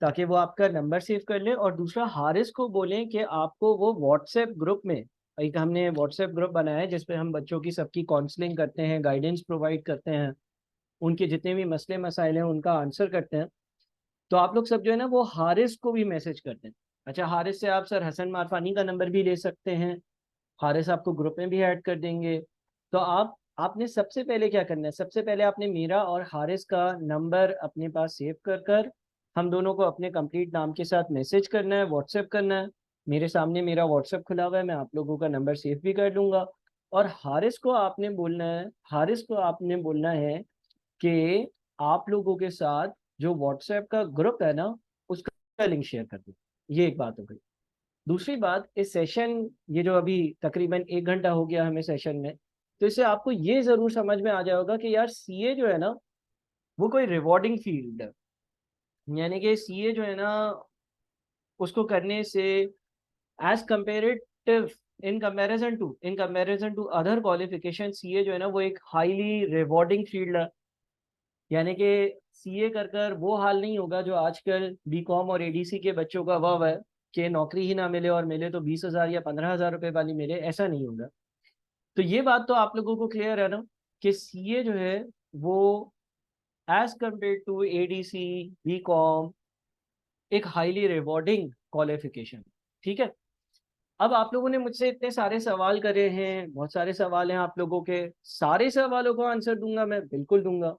ताकि वो आपका नंबर सेव कर ले। और दूसरा, हारिस को बोलें कि आपको वो व्हाट्सएप ग्रुप में, एक हमने व्हाट्सएप ग्रुप बनाया है जिसपे हम बच्चों की सबकी काउंसलिंग करते हैं, गाइडेंस प्रोवाइड करते हैं, उनके जितने भी मसले मसाइल हैं उनका आंसर करते हैं। तो आप लोग सब जो है ना वो हारिस को भी मैसेज करते हैं। अच्छा, हारिस से आप सर हसन मारफानी का नंबर भी ले सकते हैं, हारिस आपको ग्रुप में भी ऐड कर देंगे। तो आपने सबसे पहले क्या करना है, सबसे पहले आपने मेरा और हारिस का नंबर अपने पास सेव कर कर हम दोनों को अपने कंप्लीट नाम के साथ मैसेज करना है, व्हाट्सएप करना है। मेरे सामने मेरा व्हाट्सएप खुला हुआ है, मैं आप लोगों का नंबर सेव भी कर लूँगा। और हारिस को आपने बोलना है कि आप लोगों के साथ जो व्हाट्सएप का ग्रुप है ना उसका लिंक शेयर कर दो। ये एक बात हो गई। दूसरी बात, इस सेशन, ये जो अभी तकरीबन 1 घंटा हो गया हमें सेशन में, तो इससे आपको ये जरूर समझ में आ जाएगा कि यार सीए जो है ना वो कोई रिवॉर्डिंग फील्ड है। यानी कि सीए जो है ना उसको करने से as comparative, in comparison to other qualification, CA जो है ना वो एक हाईली रिवॉर्डिंग फील्ड है। यानी कि सीए कर कर वो हाल नहीं होगा जो आजकल बीकॉम और एडीसी के बच्चों का हुआ है कि नौकरी ही ना मिले, और मिले तो 20,000 या 15,000 रुपए वाली मिले, ऐसा नहीं होगा। तो ये बात तो आप लोगों को क्लियर है ना कि सीए जो है वो as compare to ADC, B Com, एक हाईली रिवॉर्डिंग क्वालिफिकेशन, ठीक है। अब आप लोगों ने मुझसे इतने सारे सवाल करे हैं, बहुत सारे सवाल हैं आप लोगों के, सारे सवालों को आंसर दूंगा मैं, बिल्कुल दूंगा।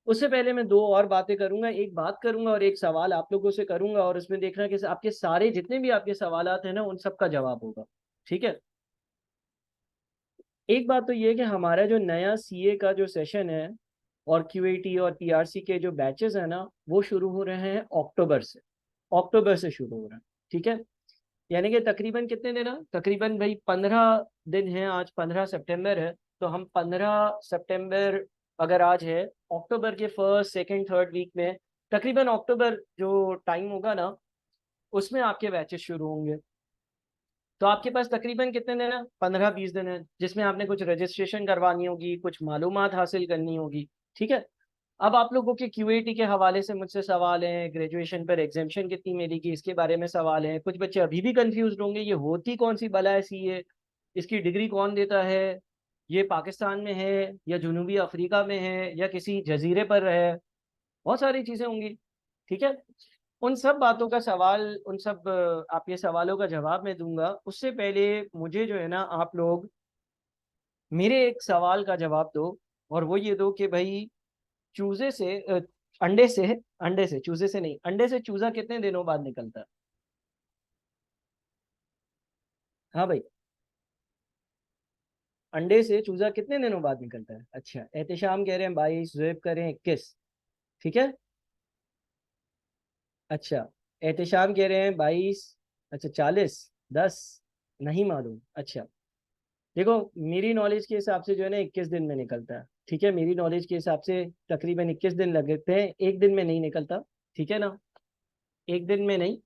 उससे पहले मैं 2 और बातें करूंगा, एक बात करूंगा और एक सवाल आप लोगों से करूंगा, और उसमें देखना कि आपके सारे जितने भी आपके सवालात हैं ना उन सब का जवाब होगा, ठीक है। एक बात तो ये है कि हमारा जो नया सीए का जो सेशन है और क्यूएटी और पीआरसी के जो बैचेस हैं ना वो शुरू हो रहे हैं अक्टूबर से शुरू हो रहे हैं, ठीक है। यानी कि तकरीबन कितने दिन है, तकरीबन भाई 15 दिन हैं, आज 15 सितंबर है, तो हम 15 सितंबर, अगर आज है, अक्टूबर के फर्स्ट सेकंड थर्ड वीक में, तकरीबन अक्टूबर जो टाइम होगा ना उसमें आपके बैचेस शुरू होंगे। तो आपके पास तकरीबन कितने दिन है, 15-20 दिन है, जिसमें आपने कुछ रजिस्ट्रेशन करवानी होगी, कुछ मालूमात हासिल करनी होगी, ठीक है। अब आप लोगों के क्यूएटी के हवाले से मुझसे सवाल हैं, ग्रेजुएशन पर एग्जामेशन कितनी मिलेगी इसके बारे में सवाल हैं, कुछ बच्चे अभी भी कंफ्यूज होंगे ये होती कौन सी बला है सीए, इसकी डिग्री कौन देता है, ये पाकिस्तान में है या जनूबी अफ्रीका में है या किसी जजीरे पर है, बहुत सारी चीज़ें होंगी, ठीक है। उन सब बातों का सवाल, उन सब आपके सवालों का जवाब मैं दूंगा। उससे पहले मुझे जो है ना आप लोग मेरे एक सवाल का जवाब दो, और वो ये दो कि भाई चूजे से अंडे से चूजे से नहीं, अंडे से चूजा कितने दिनों बाद निकलता है? हाँ भाई, अंडे से चूजा कितने दिनों बाद निकलता है? अच्छा, एहतिशाम कह रहे हैं 22, जुएब कह रहे हैं 21, ठीक है। अच्छा, एहतिशाम कह रहे हैं 22, अच्छा 40, 10, नहीं मालूम। अच्छा, देखो मेरी नॉलेज के हिसाब से जो है ना 21 दिन में निकलता है, ठीक है। मेरी नॉलेज के हिसाब से तकरीबन 21 दिन लगते हैं, एक दिन में नहीं निकलता, ठीक है ना, एक दिन में नहीं।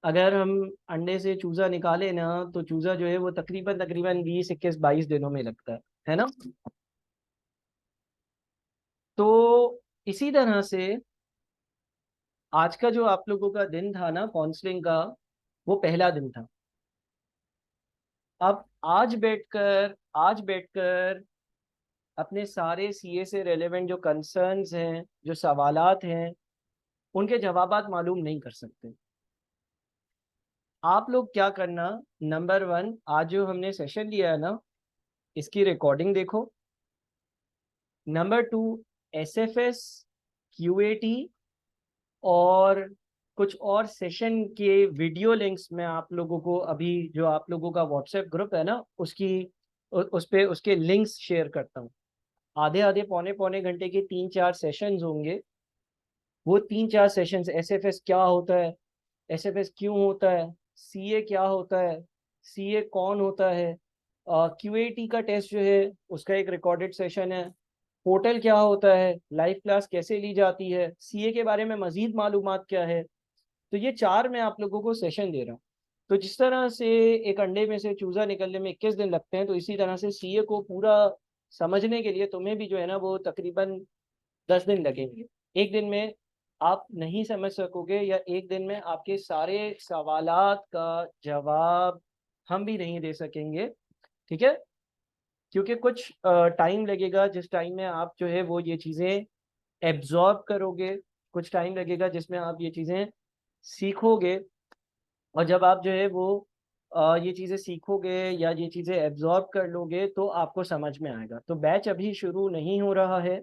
अगर हम अंडे से चूजा निकाले ना तो चूजा जो है वो तकरीबन तकरीबन 20, 21, 22 दिनों में लगता है ना। तो इसी तरह से आज का जो आप लोगों का दिन था ना काउंसलिंग का, वो पहला दिन था। अब आज बैठकर अपने सारे सीए से रेलेवेंट जो कंसर्न्स हैं, जो सवालात हैं, उनके जवाबात मालूम नहीं कर सकते। आप लोग क्या करना, नंबर 1 आज जो हमने सेशन लिया है ना, इसकी रिकॉर्डिंग देखो। नंबर 2 SFS QAT और कुछ और सेशन के वीडियो लिंक्स मैं आप लोगों को अभी जो आप लोगों का व्हाट्सएप ग्रुप है ना उसकी उस पे उसके लिंक्स शेयर करता हूँ। आधे आधे पौने पौने घंटे के 3-4 सेशंस होंगे। वो 3-4 सेशंस SFS क्या होता है, SFS क्यों होता है, CA क्या होता है, CA कौन होता है, QAT का टेस्ट जो है उसका एक रिकॉर्डेड सेशन है, पोर्टल क्या होता है, लाइव क्लास कैसे ली जाती है, CA के बारे में मजीद मालूमात क्या है। तो ये 4 मैं आप लोगों को सेशन दे रहा हूँ। तो जिस तरह से एक अंडे में से चूजा निकलने में 21 दिन लगते हैं, तो इसी तरह से CA को पूरा समझने के लिए तुम्हें भी जो है ना वो तकरीबन 10 दिन लगेंगे। एक दिन में आप नहीं समझ सकोगे, या एक दिन में आपके सारे सवालात का जवाब हम भी नहीं दे सकेंगे, ठीक है? क्योंकि कुछ टाइम लगेगा, जिस टाइम में आप जो है वो ये चीज़ें एब्जॉर्ब करोगे, कुछ टाइम लगेगा जिसमें आप ये चीज़ें सीखोगे, और जब आप जो है वो ये चीज़ें सीखोगे या ये चीज़ें एब्जॉर्ब कर लोगे तो आपको समझ में आएगा। तो बैच अभी शुरू नहीं हो रहा है,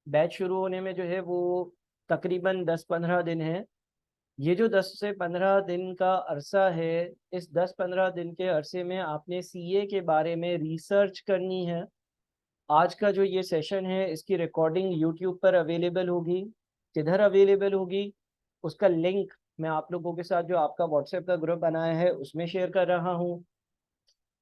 बैच शुरू होने में जो है वो तकरीबन 10-15 दिन है। ये जो 10 से 15 दिन का अरसा है, इस 10-15 दिन के अरसे में आपने CA के बारे में रिसर्च करनी है। आज का जो ये सेशन है इसकी रिकॉर्डिंग यूट्यूब पर अवेलेबल होगी। किधर अवेलेबल होगी उसका लिंक मैं आप लोगों के साथ जो आपका व्हाट्सएप का ग्रुप बनाया है उसमें शेयर कर रहा हूँ।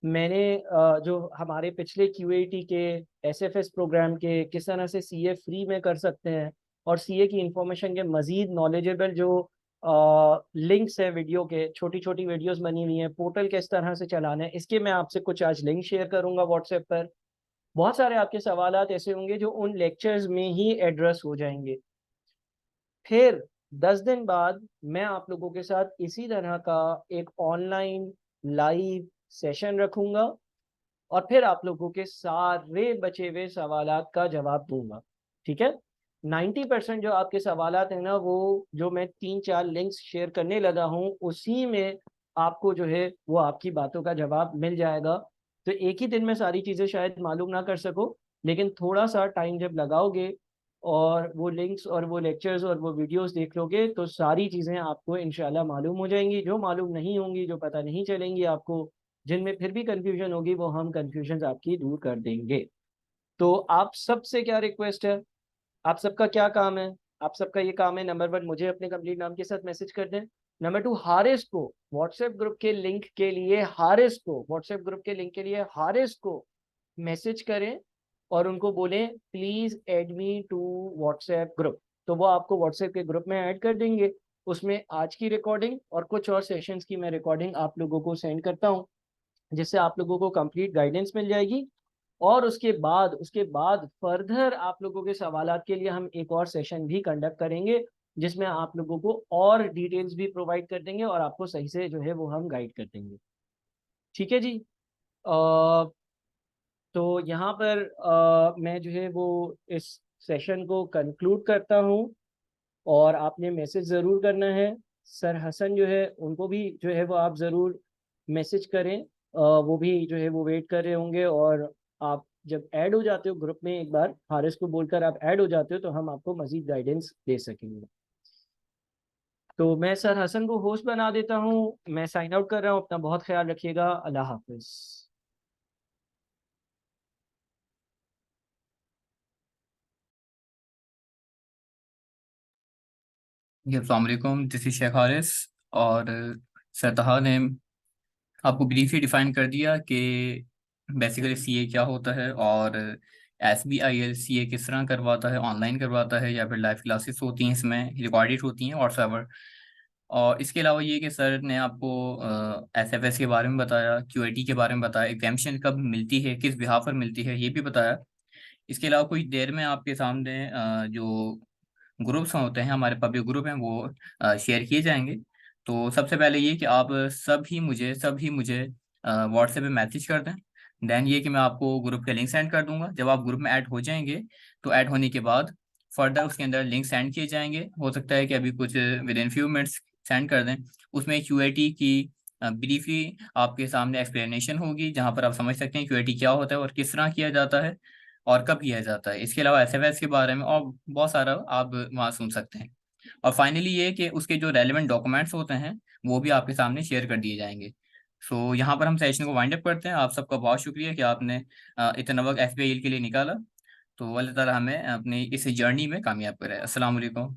मैंने जो हमारे पिछले QAT के SFS प्रोग्राम के किस तरह से CA फ्री में कर सकते हैं और CA की इंफॉर्मेशन के मज़ीद नॉलेजेबल जो लिंक्स है वीडियो के, छोटी छोटी वीडियोस बनी हुई हैं, पोर्टल किस तरह से चलाना है, इसके मैं आपसे कुछ आज लिंक शेयर करूंगा व्हाट्सएप पर। बहुत सारे आपके सवालात ऐसे होंगे जो उन लेक्चर्स में ही एड्रेस हो जाएंगे। फिर 10 दिन बाद मैं आप लोगों के साथ इसी तरह का एक ऑनलाइन लाइव सेशन रखूंगा और फिर आप लोगों के सारे बचे हुए सवालात का जवाब दूंगा, ठीक है? 90% जो आपके सवालात हैं ना, वो जो मैं 3-4 लिंक्स शेयर करने लगा हूँ उसी में आपको जो है वो आपकी बातों का जवाब मिल जाएगा। तो एक ही दिन में सारी चीज़ें शायद मालूम ना कर सको, लेकिन थोड़ा सा टाइम जब लगाओगे और वो लिंक्स और वो लेक्चर्स और वो वीडियोस देख लोगे तो सारी चीज़ें आपको इंशाल्लाह मालूम हो जाएंगी। जो मालूम नहीं होंगी, जो पता नहीं चलेंगी आपको, जिनमें फिर भी कंफ्यूजन होगी, वो हम कंफ्यूजन आपकी दूर कर देंगे। तो आप सबसे क्या रिक्वेस्ट है, आप सबका क्या काम है? आप सबका ये काम है, नंबर 1 मुझे अपने कंप्लीट नाम के साथ मैसेज कर दें। नंबर 2 हारिस को व्हाट्सएप ग्रुप के लिंक के लिए, हारिस को व्हाट्सएप ग्रुप के लिंक के लिए हारिस को मैसेज करें और उनको बोलें please add me to WhatsApp group. तो वो आपको व्हाट्सएप के ग्रुप में ऐड कर देंगे। उसमें आज की रिकॉर्डिंग और कुछ और सेशंस की मैं रिकॉर्डिंग आप लोगों को सेंड करता हूँ, जिससे आप लोगों को कंप्लीट गाइडेंस मिल जाएगी। और उसके बाद फर्दर आप लोगों के सवालात के लिए हम एक और सेशन भी कंडक्ट करेंगे, जिसमें आप लोगों को और डिटेल्स भी प्रोवाइड कर देंगे और आपको सही से जो है वो हम गाइड कर देंगे, ठीक है जी? तो यहाँ पर मैं जो है वो इस सेशन को कंक्लूड करता हूँ और आपने मैसेज ज़रूर करना है। सर हसन जो है उनको भी जो है वो आप ज़रूर मैसेज करें, वो भी जो है वो वेट कर रहे होंगे। और आप जब ऐड हो जाते हो ग्रुप में, एक बार हारिस को बोलकर आप ऐड हो जाते हो तो हम आपको मज़ीद गाइडेंस दे सकेंगे। तो मैं सर हसन को होस्ट बना देता हूँ, मैं साइन आउट कर रहा हूँ। अपना बहुत ख्याल रखिएगा। अल्लाह हाफिज़। जी अस्सलाम वालेकुम, दिस इज शेख हारिस। और सर तहा ने आपको ब्रीफली डिफाइन कर दिया कि बेसिकली सीए क्या होता है और SBIL सीए किस तरह करवाता है, ऑनलाइन करवाता है या फिर लाइव क्लासेस होती हैं, इसमें रिकॉर्डेड होती हैं व्हाट्सएवर। और इसके अलावा ये कि सर ने आपको SFS के बारे में बताया, QAT के बारे में बताया, एग्जामिशन कब मिलती है, किस बिहाफ पर मिलती है, ये भी बताया। इसके अलावा कुछ देर में आपके सामने जो ग्रुप्स होते हैं, हमारे पब्लिक ग्रुप हैं, वो शेयर किए जाएंगे। तो सबसे पहले ये कि आप सभी मुझे व्हाट्सएप पे मैसेज कर दें। देन ये कि मैं आपको ग्रुप के लिंक सेंड कर दूंगा। जब आप ग्रुप में ऐड हो जाएंगे तो ऐड होने के बाद फर्दर उसके अंदर लिंक सेंड किए जाएंगे। हो सकता है कि अभी कुछ with in few minutes send कर दें। उसमें क्यूएटी की ब्रीफली आपके सामने एक्सप्लेनेशन होगी, जहां पर आप समझ सकते हैं क्यूएटी क्या होता है और किस तरह किया जाता है और कब किया जाता है। इसके अलावा एसएफएस के बारे में और बहुत सारा आप वहाँ सुन सकते हैं। और फाइनली ये कि उसके जो रेलेवेंट डॉक्यूमेंट्स होते हैं वो भी आपके सामने शेयर कर दिए जाएंगे। सो यहाँ पर हम सेशन को वाइंड अप करते हैं। आप सबका बहुत शुक्रिया कि आपने इतना वक्त एफबीआई के लिए निकाला। तो अल्लाह ताला हमें अपनी इस जर्नी में कामयाब करे। अस्सलाम वालेकुम।